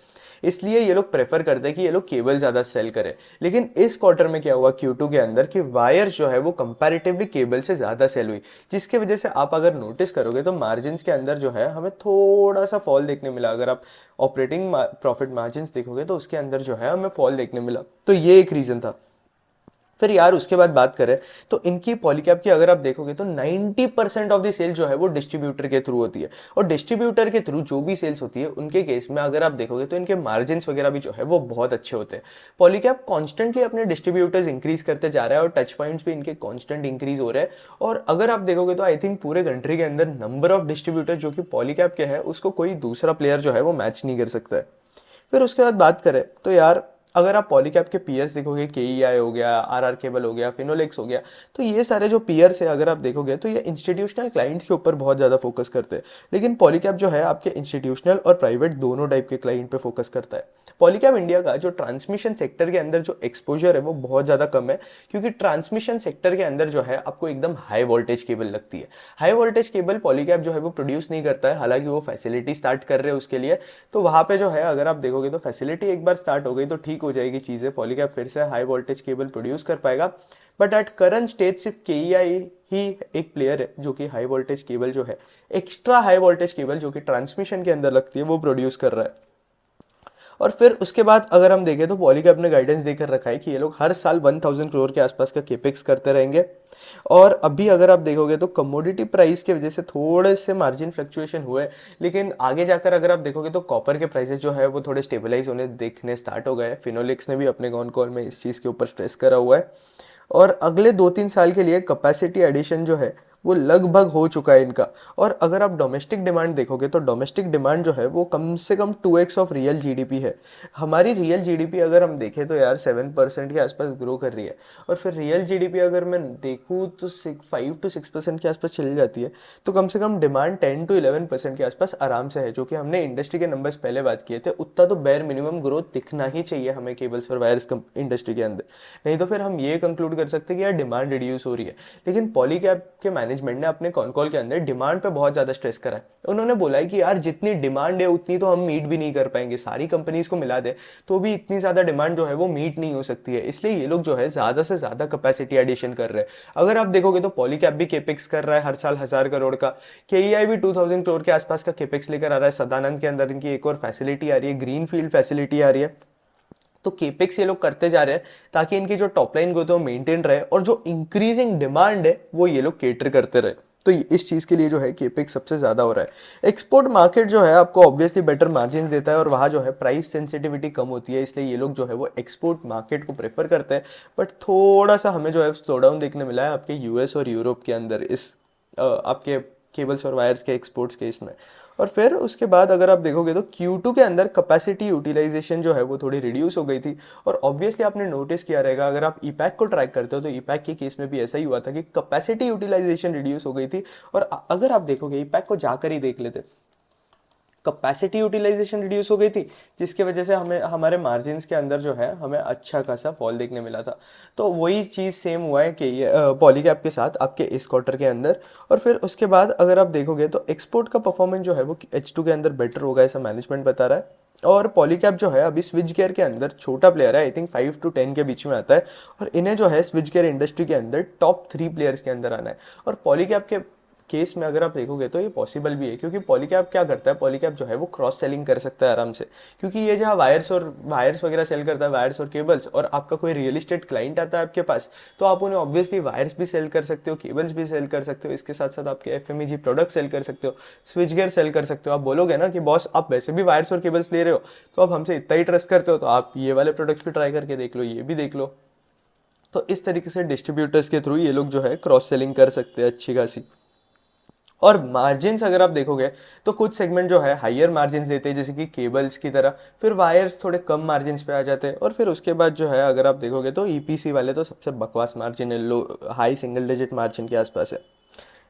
इसलिए ये लोग प्रेफर करते हैं कि ये लोग केबल ज़्यादा सेल करें। लेकिन इस क्वार्टर में क्या हुआ Q2 के अंदर कि वायर जो है वो कंपैरेटिवली केबल से ज़्यादा सेल हुई, जिसके वजह से आप अगर नोटिस करोगे तो मार्जिन के अंदर जो है हमें थोड़ा सा फॉल देखने मिला। अगर आप ऑपरेटिंग प्रॉफिट मार्जिन देखोगे तो उसके अंदर जो है हमें फॉल देखने मिला, तो ये एक रीज़न था। फिर यार उसके बाद बात करें तो इनकी पॉलीकैब की अगर आप देखोगे तो 90% ऑफ द सेल जो है वो डिस्ट्रीब्यूटर के थ्रू होती है, और डिस्ट्रीब्यूटर के थ्रू जो भी सेल्स होती है उनके केस में अगर आप देखोगे तो इनके मार्जिन वगैरह भी जो है वो बहुत अच्छे होते हैं। पॉलीकैब कॉन्स्टेंटली अपने डिस्ट्रीब्यूटर्स इंक्रीज करते जा रहा है और टच पॉइंट्स भी इनके कॉन्स्टेंट इंक्रीज हो रहे हैं। और अगर आप देखोगे तो आई थिंक पूरे कंट्री के अंदर नंबर ऑफ डिस्ट्रीब्यूटर जो कि पॉलीकैब के है उसको कोई दूसरा प्लेयर जो है वो मैच नहीं कर सकता है। फिर उसके बाद बात करें तो यार अगर आप पॉलीकैब के पीयर्स देखोगे, KEI हो गया, RR केबल हो गया, फिनोलेक्स हो गया, तो ये सारे जो पीयर्स है अगर आप देखोगे तो ये इंस्टीट्यूशनल क्लाइंट्स के ऊपर बहुत ज़्यादा फोकस करते हैं। लेकिन पॉलीकैब जो है आपके इंस्टीट्यूशनल और प्राइवेट दोनों टाइप के क्लाइंट पे फोकस करता है। पॉलीकैब इंडिया का जो ट्रांसमिशन सेक्टर के अंदर जो एक्सपोजर है वो बहुत ज़्यादा कम है, क्योंकि ट्रांसमिशन सेक्टर के अंदर जो है आपको एकदम हाई वोल्टेज केबल लगती है। हाई वोल्टेज केबल पॉलीकैब जो है वो प्रोड्यूस नहीं करता है, हालांकि वो फैसिलिटी स्टार्ट कर रहे हैं उसके लिए। तो वहाँ पे जो है अगर आप देखोगे तो फैसिलिटी एक बार स्टार्ट हो गई तो ठीक हो जाएगी चीज़ें, पॉलीकैब फिर से हाई वोल्टेज केबल प्रोड्यूस कर पाएगा। बट एट करंट स्टेज सिर्फ KEI ही एक प्लेयर है जो कि हाई वोल्टेज केबल जो है, एक्स्ट्रा हाई वोल्टेज केबल जो कि ट्रांसमिशन के अंदर लगती है वो प्रोड्यूस कर रहा है। और फिर उसके बाद अगर हम देखें तो पॉलीकैब ने गाइडेंस देकर रखा है कि ये लोग हर साल 1000 करोड़ के आसपास का केपेक्स करते रहेंगे। और अभी अगर आप देखोगे तो कमोडिटी प्राइस की वजह से थोड़े से मार्जिन फ्लक्चुएशन हुए, लेकिन आगे जाकर अगर आप देखोगे तो कॉपर के प्राइसेस जो है वो थोड़े स्टेबलाइज होने देखने स्टार्ट हो गए। फिनोलेक्स ने भी अपने कॉन कॉल में इस चीज़ के ऊपर स्ट्रेस करा हुआ है। और अगले 2-3 साल के लिए कैपेसिटी एडिशन जो है वो लगभग हो चुका है इनका। और अगर आप डोमेस्टिक डिमांड देखोगे तो डोमेस्टिक डिमांड जो है वो कम से कम 2x ऑफ रियल जीडीपी है। हमारी रियल जीडीपी अगर हम देखें तो यार 7% के आसपास ग्रो कर रही है, और फिर रियल जीडीपी अगर मैं देखूँ तो 5 to 6% के आसपास चली जाती है। तो कम से कम डिमांड 10 to 11% के आसपास आराम से है, जो कि हमने इंडस्ट्री के नंबर्स पहले बात किए थे, उतना तो बेयर मिनिमम ग्रोथ दिखना ही चाहिए हमें केबल्स और वायर्स इंडस्ट्री के अंदर। नहीं तो फिर हम ये कंक्लूड कर सकते हैं कि यार डिमांड रिड्यूस हो रही है। लेकिन पॉलीकैब के मैनेजमेंट ने अपने कॉन कॉल के अंदर डिमांड पे बहुत ज़्यादा स्ट्रेस करा है। उन्होंने बोला है कि यार जितनी डिमांड है उतनी तो हम मीट भी नहीं कर पाएंगे, सारी कंपनीज को मिला दे तो भी इतनी ज़्यादा डिमांड जो है वो मीट नहीं हो सकती है। इसलिए ये लोग जो है ज़्यादा से ज़्यादा कैपेसिटी एडिशन कर रहे हैं। अगर आप देखोगे तो पॉलीकैब भी केपेक्स कर रहा है हर साल 1,000 करोड़ का, केईआई भी 2,000 करोड़ के आसपास का केपेक्स लेकर आ रहा है। सदानंद के अंदर इनकी एक और फैसिलिटी आ रही है, ग्रीन फील्ड फैसिलिटी आ रही है। तो केपेक्स ये लोग करते जा रहे हैं ताकि इनकी जो टॉप लाइन ग्रोथ है वो मेंटेन रहे, और जो इंक्रीजिंग डिमांड है वो ये लोग केटर करते रहे। तो इस चीज़ के लिए जो है केपेक्स सबसे ज़्यादा हो रहा है। एक्सपोर्ट मार्केट जो है आपको ऑब्वियसली बेटर मार्जिन देता है, और वहाँ जो है प्राइस सेंसिटिविटी कम होती है, इसलिए ये लोग जो है वो एक्सपोर्ट मार्केट को प्रेफर करते हैं। बट थोड़ा सा हमें जो है स्लो डाउन देखने मिला है आपके यूएस और यूरोप के अंदर इस आपके केबल्स और वायर्स के एक्सपोर्ट्स के इसमें। और फिर उसके बाद अगर आप देखोगे तो Q2 के अंदर कैपेसिटी यूटिलाइजेशन जो है वो थोड़ी रिड्यूस हो गई थी। और ऑब्वियसली आपने नोटिस किया रहेगा, अगर आप ईपैक को ट्रैक करते हो तो ईपैक के केस में भी ऐसा ही हुआ था कि कैपेसिटी यूटिलाइजेशन रिड्यूस हो गई थी। और अगर आप देखोगे ईपैक को जाकर ही देख लेते, कैपेसिटी यूटिलाइजेशन रिड्यूस हो गई थी, जिसकी वजह से हमें हमारे मार्जिन्स के अंदर जो है हमें अच्छा खासा फॉल देखने मिला था। तो वही चीज़ सेम हुआ है कि पॉलीकैब के साथ आपके इस क्वार्टर के अंदर। और फिर उसके बाद अगर आप देखोगे तो एक्सपोर्ट का परफॉर्मेंस जो है वो H2 के अंदर बेटर होगा, ऐसा मैनेजमेंट बता रहा है। और पॉलीकैब जो है अभी स्विच गियर के अंदर छोटा प्लेयर है, आई थिंक 5 to 10 के बीच में आता है, और इन्हें जो है स्विच गियर इंडस्ट्री के अंदर टॉप 3 प्लेयर्स के अंदर आना है। और पॉलीकैब के केस में अगर आप देखोगे तो ये पॉसिबल भी है, क्योंकि पॉलीकैब क्या करता है, पॉलीकैब जो है वो क्रॉस सेलिंग कर सकता है आराम से। क्योंकि ये जहाँ वायर्स वगैरह सेल करता है, वायर्स और केबल्स, और आपका कोई रियल इस्टेट क्लाइंट आता है आपके पास, तो आप उन्हें ऑब्वियसली वायर्स भी सेल कर सकते हो, केबल्स भी सेल कर सकते हो, इसके साथ साथ आपके एफएमईजी प्रोडक्ट सेल कर सकते हो, स्विच गियर सेल कर सकते हो। आप बोलोगे ना कि बॉस आप वैसे भी वायर्स और केबल्स ले रहे हो, तो आप हमसे इतना ही ट्रस्ट करते हो, तो आप ये वाले प्रोडक्ट्स भी ट्राई करके देख लो, ये भी देख लो। तो इस तरीके से डिस्ट्रीब्यूटर्स के थ्रू ये लोग जो है क्रॉस सेलिंग कर सकते हैं अच्छी खासी। और मार्जिन्स अगर आप देखोगे तो कुछ सेगमेंट जो है हाईयर मार्जिन्स देते हैं, जैसे कि केबल्स की तरह, फिर वायर्स थोड़े कम मार्जिन्स पे आ जाते हैं। और फिर उसके बाद जो है अगर आप देखोगे तो ईपीसी वाले तो सबसे बकवास मार्जिन है, लो हाई सिंगल डिजिट मार्जिन के आसपास है।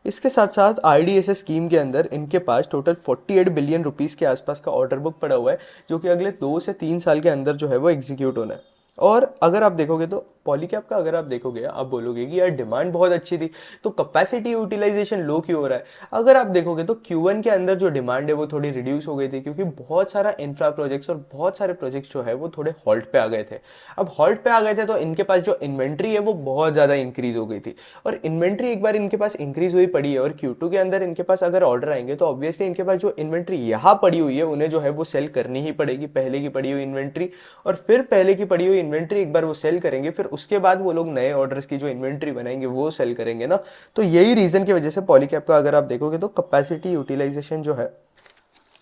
इसके साथ साथ आरडीएसएस स्कीम के अंदर इनके पास टोटल 48 बिलियन रुपीस के आसपास का ऑर्डर बुक पड़ा हुआ है, जो कि अगले 2 से 3 साल के अंदर जो है वो एग्जीक्यूट होना है। और अगर आप देखोगे तो पॉलीकैब का अगर आप देखोगे आप बोलोगे कि यार डिमांड बहुत अच्छी थी तो कैपेसिटी यूटिलाइजेशन लो क्यों हो रहा है। अगर आप देखोगे तो Q1 के अंदर जो डिमांड है वो थोड़ी रिड्यूस हो गई थी, क्योंकि बहुत सारा इंफ्रा प्रोजेक्ट्स और बहुत सारे प्रोजेक्ट्स जो है वो थोड़े हॉल्ट पे आ गए थे। अब हॉल्ट पे आ गए थे तो इनके पास जो इन्वेंट्री है वो बहुत ज़्यादा इंक्रीज हो गई थी, और इन्वेंट्री एक बार इनके पास इंक्रीज हुई पड़ी है, और Q2 के अंदर इनके पास अगर ऑर्डर आएंगे तो ऑब्वियसली इनके पास जो इन्वेंट्री यहाँ पड़ी हुई है उन्हें जो है वो सेल करनी ही पड़ेगी, पहले की पड़ी हुई इन्वेंट्री। और फिर पहले की पड़ी हुई इन्वेंट्री एक बार वो सेल करेंगे, फिर उसके बाद वो लोग नए ऑर्डर्स की जो इन्वेंट्री बनाएंगे वो सेल करेंगे ना। तो यही रीजन की वजह से पॉलीकैब का अगर आप देखोगे तो कैपेसिटी यूटिलाइजेशन जो है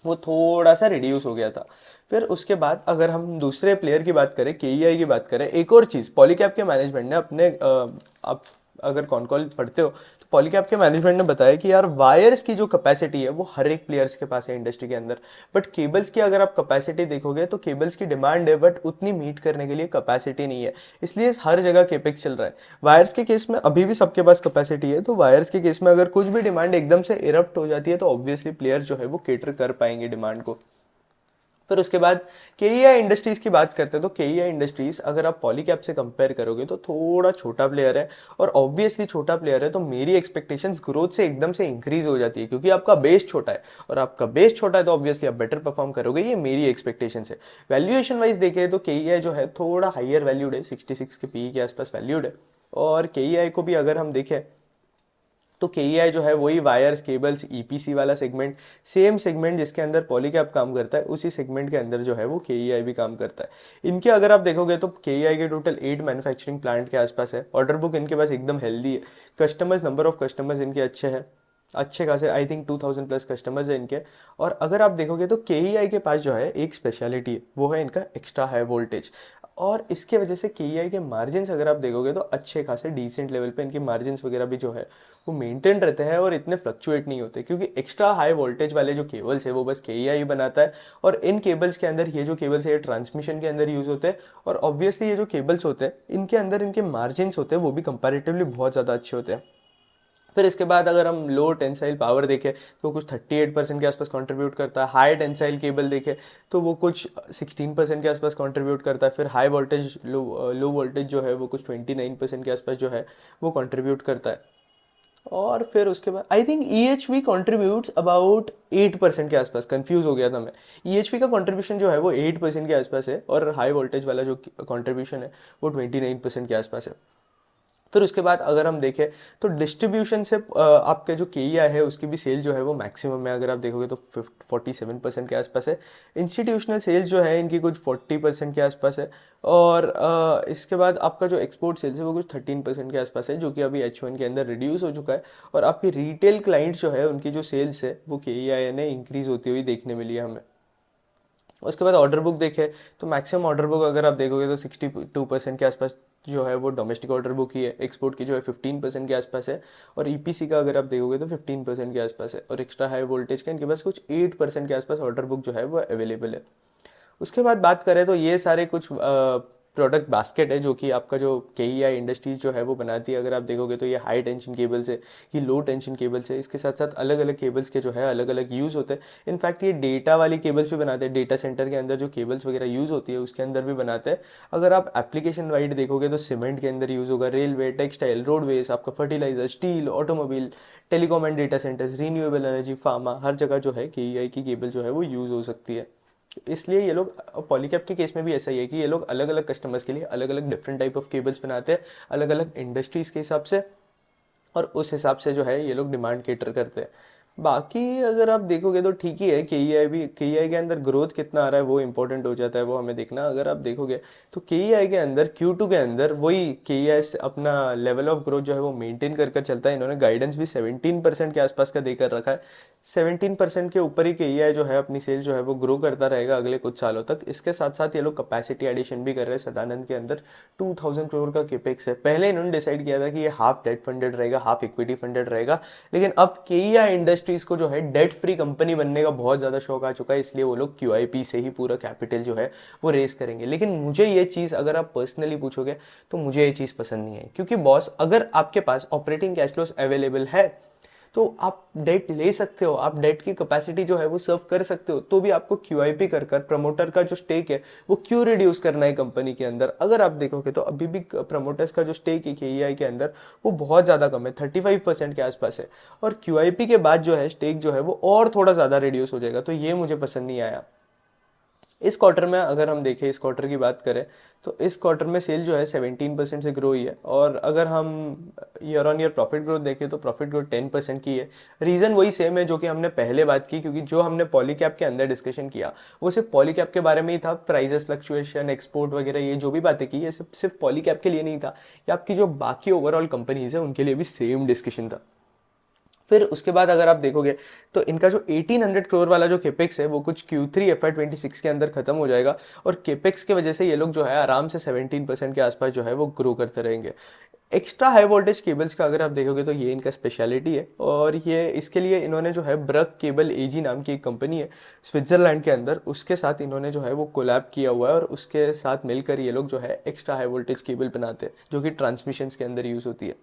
वो थोड़ा सा रिड्यूस हो गया था। फिर उसके बाद अगर हम दूसरे प्लेयर की बात करें, केईआई की बात करें, एक और चीज़ पॉलीकैब के मैनेजमेंट ने अपने आप अगर कॉन कॉल पढ़ते हो तो पॉलीकैब के मैनेजमेंट ने बताया कि यार वायर्स की जो कैपेसिटी है वो हर एक प्लेयर्स के पास है इंडस्ट्री के अंदर, बट केबल्स की अगर आप कैपेसिटी देखोगे तो केबल्स की डिमांड है बट उतनी मीट करने के लिए कैपेसिटी नहीं है, इसलिए हर जगह केपेक्स चल रहा है। वायर्स के केस में अभी भी सबके पास कैपेसिटी है, तो वायर्स के केस में अगर कुछ भी डिमांड एकदम से इरप्ट हो जाती है तो ऑब्वियसली प्लेयर्स जो है वो केटर कर पाएंगे डिमांड को। फिर उसके बाद केईआई इंडस्ट्रीज की बात करते हैं तो केईआई इंडस्ट्रीज अगर आप पॉलीकैब से कंपेयर करोगे तो थोड़ा छोटा प्लेयर है, और ऑब्वियसली छोटा प्लेयर है तो मेरी एक्सपेक्टेशंस ग्रोथ से एकदम से इंक्रीज हो जाती है, क्योंकि आपका बेस छोटा है, और आपका बेस छोटा है तो ऑब्वियसली आप बेटर परफॉर्म करोगे, ये मेरी एक्सपेक्टेशन है। वैल्यूएशन वाइज देखें तो केईआई जो है थोड़ा हाइयर वैल्यूड है, 66 के पी के आसपास वैल्यूड है। और केईआई को भी अगर हम देखें तो केईआई जो है वही वायर्स केबल्स ईपीसी वाला सेगमेंट, सेम सेगमेंट जिसके अंदर पॉलीकैब काम करता है उसी सेगमेंट के अंदर जो है वो केईआई भी काम करता है। इनके अगर आप देखोगे तो केईआई के टोटल 8 मैन्युफैक्चरिंग प्लांट के आसपास है, ऑर्डर बुक इनके पास एकदम हेल्दी है, कस्टमर्स नंबर ऑफ कस्टमर्स इनके अच्छे हैं, अच्छे खासे आई थिंक 2000 प्लस कस्टमर्स है इनके। और अगर आप देखोगे तो केईआई के पास जो है एक स्पेशलिटी है, वो है इनका एक्स्ट्रा हाई वोल्टेज। और इसके वजह से KEI के मार्जिन्स अगर आप देखोगे तो अच्छे खासे डिसेंट लेवल पे इनके मार्जिन्स वगैरह भी जो है वो मेंटेन रहते हैं और इतने फ्लक्चुएट नहीं होते, क्योंकि एक्स्ट्रा हाई वोल्टेज वाले जो केबल्स है वो बस KEI बनाता है। और इन केबल्स के अंदर ये जो केबल्स है ये ट्रांसमिशन के अंदर यूज़ होते हैं, और ऑब्वियसली ये जो केबल्स होते हैं इनके अंदर इनके मार्जिन्स होते हैं वो भी कंपैरेटिवली बहुत ज़्यादा अच्छे होते हैं। फिर इसके बाद अगर हम लो टेंसाइल पावर देखें तो कुछ 38% के आसपास कंट्रीब्यूट करता है। हाई टेंसाइल केबल देखें तो वो कुछ 16% के आसपास कंट्रीब्यूट करता है। फिर हाई वोल्टेज लो वोल्टेज जो है वो कुछ 29% के आसपास जो है वो कंट्रीब्यूट करता है। और फिर उसके बाद I think EHV contributes about 8% के आसपास, कंफ्यूज हो गया था मैं। EHV का कंट्रीब्यूशन जो है वो 8% के आसपास है, और हाई वोल्टेज वाला जो कंट्रीब्यूशन है वो 29% के आसपास है। फिर उसके बाद अगर हम देखें तो डिस्ट्रीब्यूशन से आपके जो KEI है उसकी भी सेल जो है वो मैक्सिमम है, अगर आप देखोगे तो 47% के आसपास है। इंस्टीट्यूशनल सेल्स जो है इनकी कुछ 40% के आसपास है। और इसके बाद आपका जो एक्सपोर्ट सेल्स है वो कुछ 13% के आसपास है, जो कि अभी H1 के अंदर रिड्यूस हो चुका है। और आपकी रिटेल क्लाइंट जो है उनकी जो सेल्स है वो KEI ने इंक्रीज होती हुई देखने मिली है हमें। उसके बाद ऑर्डर बुक देखे तो मैक्सिमम ऑर्डर बुक अगर आप देखोगे तो 62% के आसपास जो है वो डोमेस्टिक ऑर्डर बुक ही है। एक्सपोर्ट की जो है 15% के आसपास है, और EPC का अगर आप देखोगे तो 15% के आसपास है, और एक्स्ट्रा हाई वोल्टेज का इनके पास कुछ 8% के आसपास ऑर्डर बुक जो है वो अवेलेबल है। उसके बाद बात करें तो ये सारे कुछ प्रोडक्ट बास्केट है जो कि आपका जो KEI इंडस्ट्रीज जो है वो बनाती है। अगर आप देखोगे तो ये हाई टेंशन केबल्स है, ये लो टेंशन केबल्स है, इसके साथ साथ अलग अलग केबल्स के जो है अलग अलग यूज़ होते हैं। इनफैक्ट ये डेटा वाली केबल्स भी बनाते हैं, डेटा सेंटर के अंदर जो केबल्स वगैरह यूज़ होती है उसके अंदर भी बनाते हैं। अगर आप एप्लीकेशन वाइड देखोगे तो सीमेंट के अंदर यूज़ होगा, रेलवे, टेक्सटाइल, रोडवेज, आपका fertiliser, steel, automobile, telecom and data centres, renewable energy, pharma, हर जगह जो है KEI की केबल जो है वो यूज़ हो सकती है। इसलिए ये लोग, पॉलीकैप के केस में भी ऐसा ही है कि ये लोग अलग अलग कस्टमर्स के लिए अलग अलग डिफरेंट टाइप ऑफ केबल्स बनाते हैं, अलग अलग इंडस्ट्रीज के हिसाब से, और उस हिसाब से जो है ये लोग डिमांड केटर करते हैं। बाकी अगर आप देखोगे तो ठीक ही है। KEI के अंदर ग्रोथ कितना आ रहा है वो इंपॉर्टेंट हो जाता है, वो हमें देखना। अगर आप देखोगे तो KEI के अंदर Q2 के अंदर वही KEI से अपना लेवल ऑफ ग्रोथ जो है वो मेंटेन कर कर चलता है। इन्होंने गाइडेंस भी 17% के आसपास का देकर रखा है। 17% के ऊपर ही KEI जो है अपनी सेल जो है वो ग्रो करता रहेगा अगले कुछ सालों तक। इसके साथ साथ ये लोग कैपेसिटी एडिशन भी कर रहे हैं। सदानंद के अंदर 2000 करोड़ का केपेक्स है। पहले इन्होंने डिसाइड किया था कि ये हाफ डेट फंडेड रहेगा, हाफ इक्विटी फंडेड रहेगा, लेकिन अब KEI इंडस्ट्रीज को जो है डेट फ्री कंपनी बनने का बहुत ज़्यादा शौक आ चुका है, इसलिए वो लोग QIP से ही पूरा कैपिटल जो है वो रेस करेंगे। लेकिन मुझे ये चीज़ अगर आप पर्सनली पूछोगे तो मुझे ये चीज़ पसंद नहीं है, क्योंकि बॉस अगर आपके पास ऑपरेटिंग कैश फ्लोस अवेलेबल है तो आप डेट ले सकते हो, आप डेट की कैपेसिटी जो है वो सर्व कर सकते हो, तो भी आपको QIP कर कर प्रमोटर का जो स्टेक है वो क्यों रिड्यूस करना है कंपनी के अंदर। अगर आप देखोगे तो अभी भी प्रमोटर्स का जो स्टेक है KEI के अंदर वो बहुत ज़्यादा कम है, 35% के आसपास है, और QIP के बाद जो है स्टेक जो है वो और थोड़ा ज़्यादा रिड्यूस हो जाएगा, तो ये मुझे पसंद नहीं आया। इस क्वार्टर में अगर हम देखें, इस क्वार्टर की बात करें तो इस क्वार्टर में सेल जो है 17% से ग्रो हुई है, और अगर हम year on year profit growth देखें तो प्रॉफिट ग्रोथ 10% की है। रीज़न वही सेम है जो कि हमने पहले बात की, क्योंकि जो हमने पॉलीकैप के अंदर डिस्कशन किया वो सिर्फ पॉलीकैप के बारे में ही था। प्राइजेस फ्लक्चुएशन, एक्सपोर्ट वगैरह ये जो भी बातें की ये सिर्फ पॉलीकैप के लिए नहीं था, ये आपकी जो बाकी ओवरऑल कंपनीज है उनके लिए भी सेम डिस्कशन था। फिर उसके बाद अगर आप देखोगे तो इनका जो 1800 करोड़ वाला जो केपेक्स है वो कुछ Q3 FY26 के अंदर खत्म हो जाएगा, और केपेक्स की वजह से ये लोग जो है आराम से 17% के आसपास जो है वो ग्रो करते रहेंगे। एक्स्ट्रा हाई वोल्टेज केबल्स का अगर आप देखोगे तो ये इनका स्पेशलिटी है, और ये इसके लिए इन्होंने जो है ब्रक केबल AG नाम की एक कंपनी है स्विट्जरलैंड के अंदर, उसके साथ इन्होंने जो है वो कोलैब किया हुआ है, और उसके साथ मिलकर ये लोग जो है एक्स्ट्रा हाई वोल्टेज केबल बनाते हैं जो कि ट्रांसमिशन के अंदर यूज़ होती है।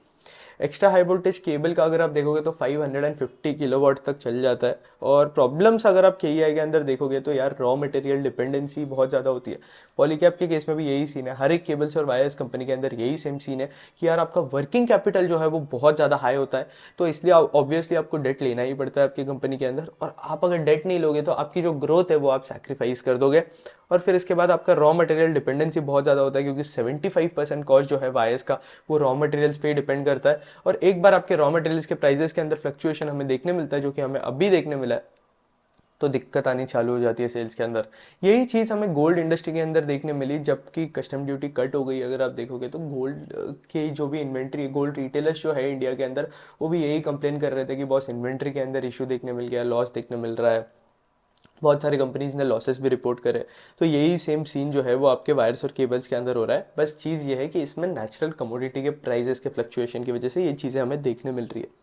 एक्स्ट्रा हाई वोल्टेज केबल का अगर आप देखोगे तो 550 किलोवाट तक चल जाता है। और प्रॉब्लम्स अगर आप KEI के अंदर देखोगे तो यार रॉ मटेरियल डिपेंडेंसी बहुत ज़्यादा होती है। पॉलीकैप के केस में भी यही सीन है, हर एक केबल्स और वायर्स कंपनी के अंदर यही सेम सीन है कि यार आपका वर्किंग कैपिटल जो है वो बहुत ज़्यादा हाई होता है, तो इसलिए ऑब्वियसली आपको डेट लेना ही पड़ता है आपकी कंपनी के अंदर, और आप अगर डेट नहीं लोगे तो आपकी जो ग्रोथ है वो आप सैक्रिफाइस कर दोगे। और फिर इसके बाद आपका रॉ मटेरियल डिपेंडेंसी बहुत ज़्यादा होता है, क्योंकि 75% कॉस्ट जो है वायर्स का वो रॉ मटेरियल्स पे डिपेंड करता है। और एक बार आपके रॉ मटेरियल्स के प्राइसेस के अंदर फ्लक्चुएशन हमें देखने मिलता है, जो कि हमें अभी देखने मिला है, तो दिक्कत आनी चालू हो जाती है सेल्स के अंदर। यही चीज़ हमें गोल्ड इंडस्ट्री के अंदर देखने मिली, जबकि कस्टम ड्यूटी कट हो गई। अगर आप देखोगे तो गोल्ड की जो भी इन्वेंट्री, गोल्ड रिटेलर्स जो है इंडिया के अंदर, वो भी यही कंप्लेन कर रहे थे कि बॉस इन्वेंट्री के अंदर इशू देखने मिल गया, लॉस देखने मिल रहा है। बहुत सारी कंपनीज ने लॉसेस भी रिपोर्ट करे। तो यही सेम सीन जो है वो आपके वायर्स और केबल्स के अंदर हो रहा है। बस चीज़ ये है कि इसमें नेचुरल कमोडिटी के प्राइजेस के फ्लक्चुएशन की वजह से ये चीज़ें हमें देखने मिल रही है।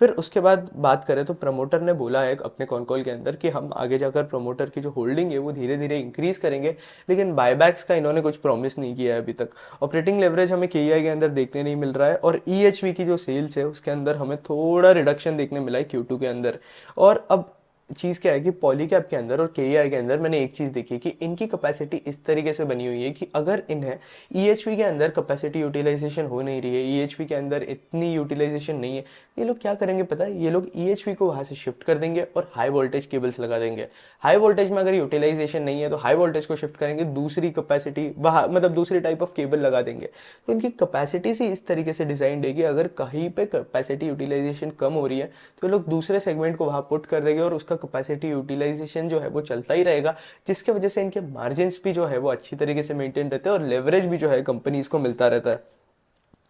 फिर उसके बाद बात करें तो प्रमोटर ने बोला है अपने कॉन कॉल के अंदर कि हम आगे जाकर प्रमोटर की जो होल्डिंग है वो धीरे धीरे इंक्रीज करेंगे, लेकिन बायबैक्स का इन्होंने कुछ प्रॉमिस नहीं किया है अभी तक। ऑपरेटिंग लेवरेज हमें केईआई के अंदर देखने नहीं मिल रहा है, और ईएचवी की जो सेल्स है उसके अंदर हमें थोड़ा रिडक्शन देखने मिला है Q2 के अंदर। और अब चीज़ क्या है कि पॉलीकैब के अंदर और केईआई के अंदर मैंने एक चीज़ देखी कि इनकी कैपेसिटी इस तरीके से बनी हुई है कि अगर इन्हें ईएचवी के अंदर कैपेसिटी यूटिलाइजेशन हो नहीं रही है, ईएचवी के अंदर इतनी यूटिलाइजेशन नहीं है, ये लोग क्या करेंगे पता है, ये लोग ईएचवी को वहाँ से शिफ्ट कर देंगे और हाई वोल्टेज केबल्स लगा देंगे। हाई वोल्टेज में अगर यूटिलाइजेशन नहीं है तो हाई वोल्टेज को शिफ्ट करेंगे, दूसरी कैपेसिटी वहाँ मतलब दूसरी टाइप ऑफ केबल लगा देंगे। तो इनकी कैपेसिटी से इस तरीके से डिजाइन है कि अगर कहीं पे कैपेसिटी यूटिलाइजेशन कम हो रही है तो ये लोग दूसरे सेगमेंट को वहाँ पुट कर देंगे और उसका कैपेसिटी यूटिलाइजेशन जो है वो चलता ही रहेगा, जिसके वजह से इनके मार्जिन भी जो है वो अच्छी तरीके से मेंटेन रहते हैं और लेवरेज भी जो है कंपनीज को मिलता रहता है।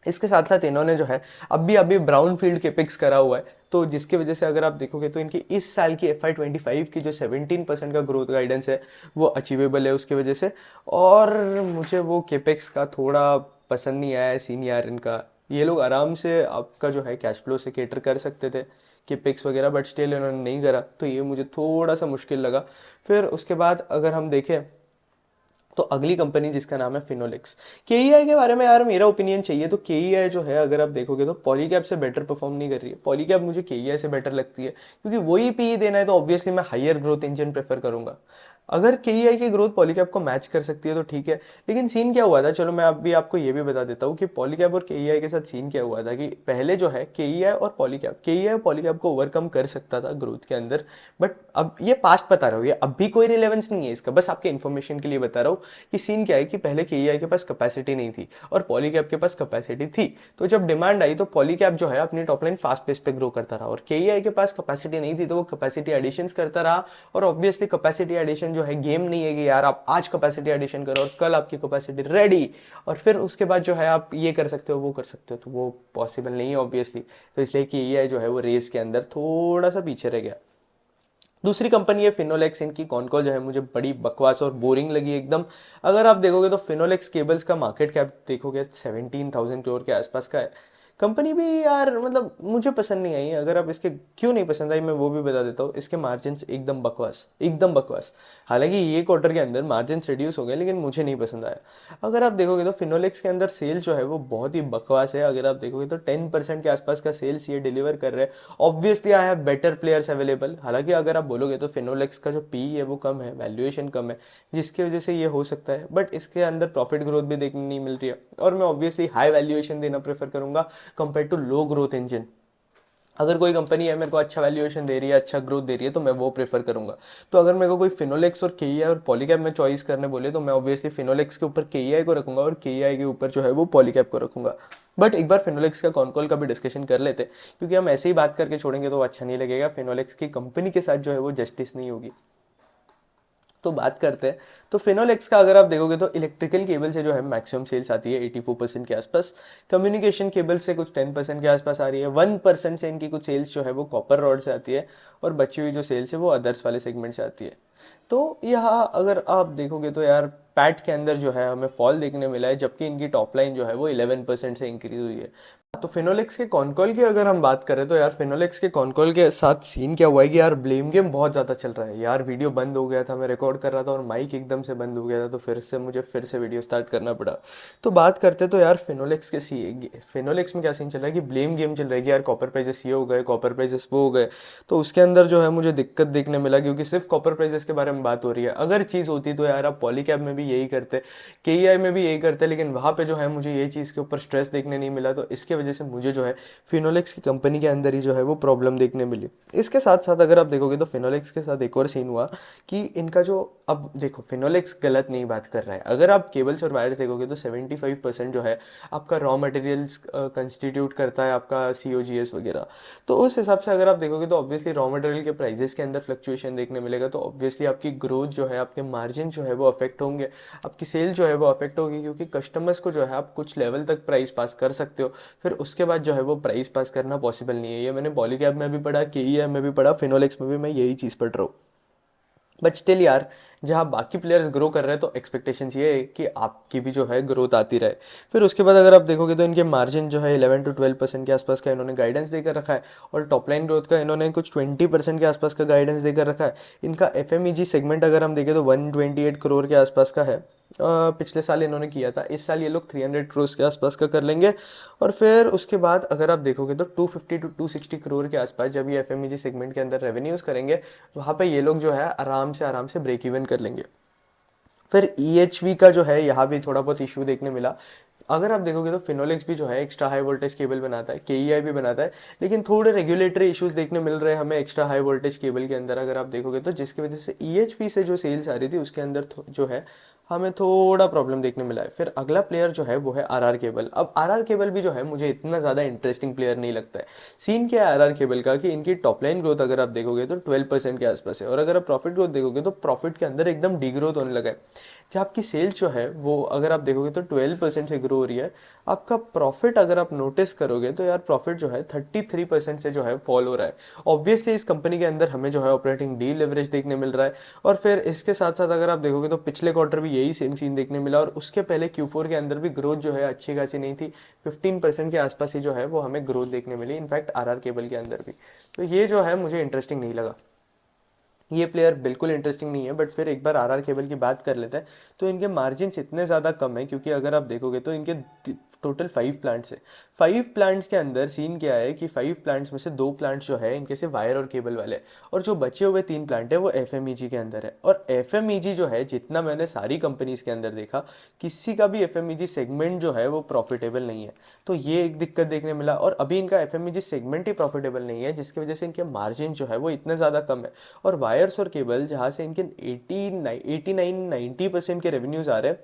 इसके साथ साथ इन्होंने जो है अभी ब्राउन फील्ड केपिक्स करा हुआ है, तो जिसकी वजह से अगर आप देखोगे तो इनकी इस साल की FY25 की जो 17% का ग्रोथ गाइडेंस है वो अचीवेबल है उसकी वजह से। और मुझे वो केपेक्स का थोड़ा पसंद नहीं आया है सीन यार इनका। ये लोग आराम से आपका जो है कैश फ्लो से केटर कर सकते थे केपेक्स वगैरह, बट स्टिल इन्होंने नहीं करा, तो ये मुझे थोड़ा सा मुश्किल लगा। फिर उसके बाद अगर हम देखें तो अगली कंपनी जिसका नाम है फिनोलेक्स। केईआई के बारे में यार मेरा ओपिनियन चाहिए तो केईआई जो है अगर आप देखोगे तो पॉलीकैब से बेटर परफॉर्म नहीं कर रही है। पॉलीकैब मुझे केईआई से बेटर लगती है, क्योंकि वही पीई देना है तो ऑब्वियसली मैं हायर ग्रोथ इंजन प्रेफर करूंगा। अगर केईआई की ग्रोथ पॉलीकैब को मैच कर सकती है तो ठीक है, लेकिन सीन क्या हुआ था, चलो मैं अभी आपको ये भी बता देता हूँ कि पॉलीकैब और केईआई के साथ सीन क्या हुआ था कि पहले जो है केईआई और पॉलीकैब को ओवरकम कर सकता था ग्रोथ के अंदर। बट अब ये पास्ट बता रहा हूँ, ये अब भी कोई रिलेवेंस नहीं है इसका, बस आपके इन्फॉर्मेशन के लिए बता रहा हूँ कि सीन क्या है कि पहले केईआई के पास कैपेसिटी नहीं थी और पॉलीकैब के पास कैपेसिटी थी। तो जब डिमांड आई तो पॉलीकैब जो है अपनी टॉप लाइन फास्ट पेस पे ग्रो करता रहा, और केईआई के पास कैपेसिटी नहीं थी तो वो कैपेसिटी एडिशंस करता रहा। और ऑब्वियसली कैपेसिटी एडिशन जो है गेम नहीं है कि यार आप आज कैपेसिटी एडिशन करो और कल आपकी कैपेसिटी रेडी और फिर उसके बाद जो है आप ये कर सकते हो वो कर सकते हो, तो वो पॉसिबल नहीं है ऑब्वियसली। तो इसलिए केईआई जो है वो रेस के अंदर थोड़ा सा पीछे रह गया। दूसरी कंपनी है फिनोलेक्स। इनकी कॉन कॉल जो है मुझे बड़ी बकवास और बोरिंग लगी एकदम। अगर आप देखोगे तो फिनोलेक्स केबल्स का मार्केट कैप देखोगे 17,000 करोड़ के आसपास का है। कंपनी भी यार मतलब मुझे पसंद नहीं आई। अगर आप इसके क्यों नहीं पसंद आई मैं वो भी बता देता हूँ। इसके मार्जिन एकदम बकवास, एकदम बकवास। हालांकि ये क्वार्टर के अंदर मार्जिन रिड्यूस हो गए लेकिन मुझे नहीं पसंद आया। अगर आप देखोगे तो फिनोलेक्स के अंदर सेल जो है वो बहुत ही बकवास है। अगर आप देखोगे तो 10% के आसपास का सेल्स ये डिलीवर कर रहे हैं। Obviously I have better players available. हालांकि अगर आप बोलोगे तो फिनोलेक्स का जो पी है वो कम है, वैल्यूएशन कम है, जिसकी वजह से ये हो सकता है, बट इसके अंदर प्रॉफिट ग्रोथ भी देखने नहीं मिल रही है। और मैं ऑब्वियसली हाई वैल्यूएशन देना प्रेफर करूंगा compare to low growth engine. अगर कोई कंपनी है मेरे को अच्छा वैल्यूएशन दे रही है, अच्छा ग्रोथ दे रही है, तो मैं वो प्रेफर करूंगा। तो अगर मेरे को कोई फिनोलेक्स और केईआई और पॉलीकैब में चॉइस करने बोले तो मैं ऑब्वियसली फिनोलेक्स के ऊपर केईआई को रखूंगा और केईआई के ऊपर जो है वो पॉलीकैब को रखूंगा। बट एक बार फिनोलेक्स का कॉन का भी डिस्कशन कर लेते, क्योंकि हम ऐसे ही बात करके छोड़ेंगे तो अच्छा नहीं लगेगा। फिनोलेक्स की कंपनी के साथ जो है वो जस्टिस नहीं होगी। तो बात करते हैं तो फिनोलेक्स का अगर आप देखोगे तो इलेक्ट्रिकल केबल से जो है मैक्सिमम सेल्स आती है 84% के आसपास। कम्युनिकेशन केबल से कुछ 10% के आसपास आ रही है। 1% से इनकी कुछ सेल्स जो है वो कॉपर रॉड से आती है, और बची हुई जो सेल्स है वो अदर्स वाले सेगमेंट से आती है। तो यहाँ अगर आप देखोगे तो यार पैट के अंदर जो है हमें फॉल देखने मिला है, जबकि इनकी टॉप लाइन जो है वो 11% से इंक्रीज हुई है। तो फिनोलेक्स के कॉनकॉल की अगर हम बात करें तो यार फिनोलेक्स के कॉनकॉल के साथ सीन क्या हुआ है कि यार ब्लेम गेम बहुत ज़्यादा चल रहा है यार। वीडियो बंद हो गया था, मैं रिकॉर्ड कर रहा था और माइक एकदम से बंद हो गया था, तो मुझे फिर से वीडियो स्टार्ट करना पड़ा। तो बात करते तो यार फिनोलेक्स में क्या सीन चल रहा है कि ब्लेम गेम चल रहा है कि यार कॉपर प्राइजेस ये हो गए, कॉपर प्राइजेस वो हो गए। तो उसके अंदर जो है मुझे दिक्कत देखने मिला, क्योंकि सिर्फ कॉपर प्राइजेस के बारे में बात हो रही है। अगर चीज़ होती तो यार आप पॉलीकैब में भी यही करते, केईआई में भी यही करते, लेकिन वहाँ पे जो है मुझे ये चीज़ के ऊपर स्ट्रेस देखने नहीं मिला। तो इसके वजह से मुझे जो है फिनोलेक्स की कंपनी के अंदर ही जो है वो प्रॉब्लम देखने मिली। इसके साथ साथ अगर आप देखोगे तो फिनोलेक्स के साथ एक और सीन हुआ कि इनका जो, अब देखो फिनोलेक्स गलत नहीं बात कर रहा है। अगर आप केबल्स और वायर्स देखोगे तो 75% जो है आपका रॉ मटेरियल्स कंस्टिट्यूट करता है, आपका COGS वगैरह। तो उस हिसाब से अगर आप देखोगे तो ऑब्वियसली रॉ मटेरियल के प्राइजेस के अंदर फ्लक्चुएशन देखने मिलेगा। तो ऑब्वियसली आपकी ग्रोथ जो है, आपके मार्जिन जो है वो अफेक्ट होंगे, आपकी सेल जो है वो अफेक्ट होगी, क्योंकि कस्टमर्स को जो है आप कुछ लेवल तक प्राइस पास कर सकते हो, फिर उसके बाद जो है वो प्राइस पास करना पॉसिबल नहीं है। ये मैंने पॉलीकैब में भी पढ़ा, केईआई में भी पढ़ा, फिनोलेक्स में भी मैं यही चीज़ पढ़ रहा हूँ। बट स्टिल यार, जहाँ बाकी प्लेयर्स ग्रो कर रहे हैं तो एक्सपेक्टेशंस ये है कि आपकी भी जो है ग्रोथ आती रहे। फिर उसके बाद अगर आप देखोगे तो इनके मार्जिन जो है 11 to 12% के आसपास का इन्होंने गाइडेंस देकर रखा है, और टॉप लाइन ग्रोथ का इन्होंने कुछ 20% के आसपास का गाइडेंस देकर रखा है। इनका एफ सेगमेंट अगर हम देखें तो 128 करोड़ के आसपास का है। पिछले साल इन्होंने किया था, इस साल ये लोग 300 करोड़ के आसपास का कर लेंगे। और फिर उसके बाद अगर आप देखोगे तो 250 to 260 करोड़ के आसपास जब ये एफ सेगमेंट के अंदर रेवेन्यूज़ करेंगे, वहाँ पे ये लोग जो है आराम से ब्रेक इवन कर लेंगे। फिर EHV का जो है यहाँ भी थोड़ा बहुत इशू देखने मिला। अगर आप देखोगे तो फिनोलेक्स भी जो है एक्स्ट्रा हाई वोल्टेज केबल बनाता है, KEI भी बनाता है, लेकिन थोड़े रेगुलेटरी इश्यूज देखने मिल रहे हैं हमें एक्स्ट्रा हाई वोल्टेज केबल के अंदर अगर आप देखोगे तो, जिसकी वजह से EHP से जो सेल्स आ रही थी उसके अंदर जो है हमें थोड़ा प्रॉब्लम देखने मिला है। फिर अगला प्लेयर जो है वो है RR केबल। अब RR केबल भी जो है मुझे इतना ज़्यादा इंटरेस्टिंग प्लेयर नहीं लगता है। सीन क्या है RR केबल का कि इनकी टॉप लाइन ग्रोथ अगर आप देखोगे तो 12% के आसपास है, और अगर आप प्रॉफिट ग्रोथ देखोगे तो प्रॉफिट के अंदर एकदम डीग्रोथ होने लगा है। जब आपकी सेल्स जो है वो अगर आप देखोगे तो 12% से ग्रो हो रही है, आपका प्रॉफिट अगर आप नोटिस करोगे तो यार प्रॉफिट जो है 33% से जो है फॉल हो रहा है। ऑब्वियसली इस कंपनी के अंदर हमें जो है ऑपरेटिंग डी लेवरेज देखने मिल रहा है। और फिर इसके साथ साथ अगर आप देखोगे तो पिछले क्वार्टर भी यही सेम सीन देखने मिला, और उसके पहले Q4 के अंदर भी ग्रोथ जो है अच्छी खासी नहीं थी, 15% के आसपास ही जो है वो हमें ग्रोथ देखने मिली, इनफैक्ट RR केबल के अंदर भी। तो ये जो है मुझे इंटरेस्टिंग नहीं लगा, ये प्लेयर बिल्कुल इंटरेस्टिंग नहीं है। बट फिर एक बार RR केबल की बात कर लेते हैं, तो इनके मार्जिन्स इतने ज़्यादा कम है क्योंकि अगर आप देखोगे तो इनके टोटल 5 प्लांट्स है। 5 प्लांट्स के अंदर सीन क्या है कि 5 प्लांट्स में से 2 प्लांट्स जो है इनके से वायर और केबल वाले, और जो बचे हुए 3 प्लांट है वो FMEG के अंदर है। और FMEG जो है जितना मैंने सारी कंपनीज के अंदर देखा, किसी का भी FMEG सेगमेंट जो है वो प्रॉफिटेबल नहीं है। तो ये एक दिक्कत देखने मिला, और अभी इनका FMEG सेगमेंट ही प्रॉफिटेबल नहीं है, जिसकी वजह से इनके मार्जिन जो है वो इतने ज़्यादा कम है। और वायर्स और केबल जहाँ से इनके 89-90% के रेवेन्यूज आ रहे हैं,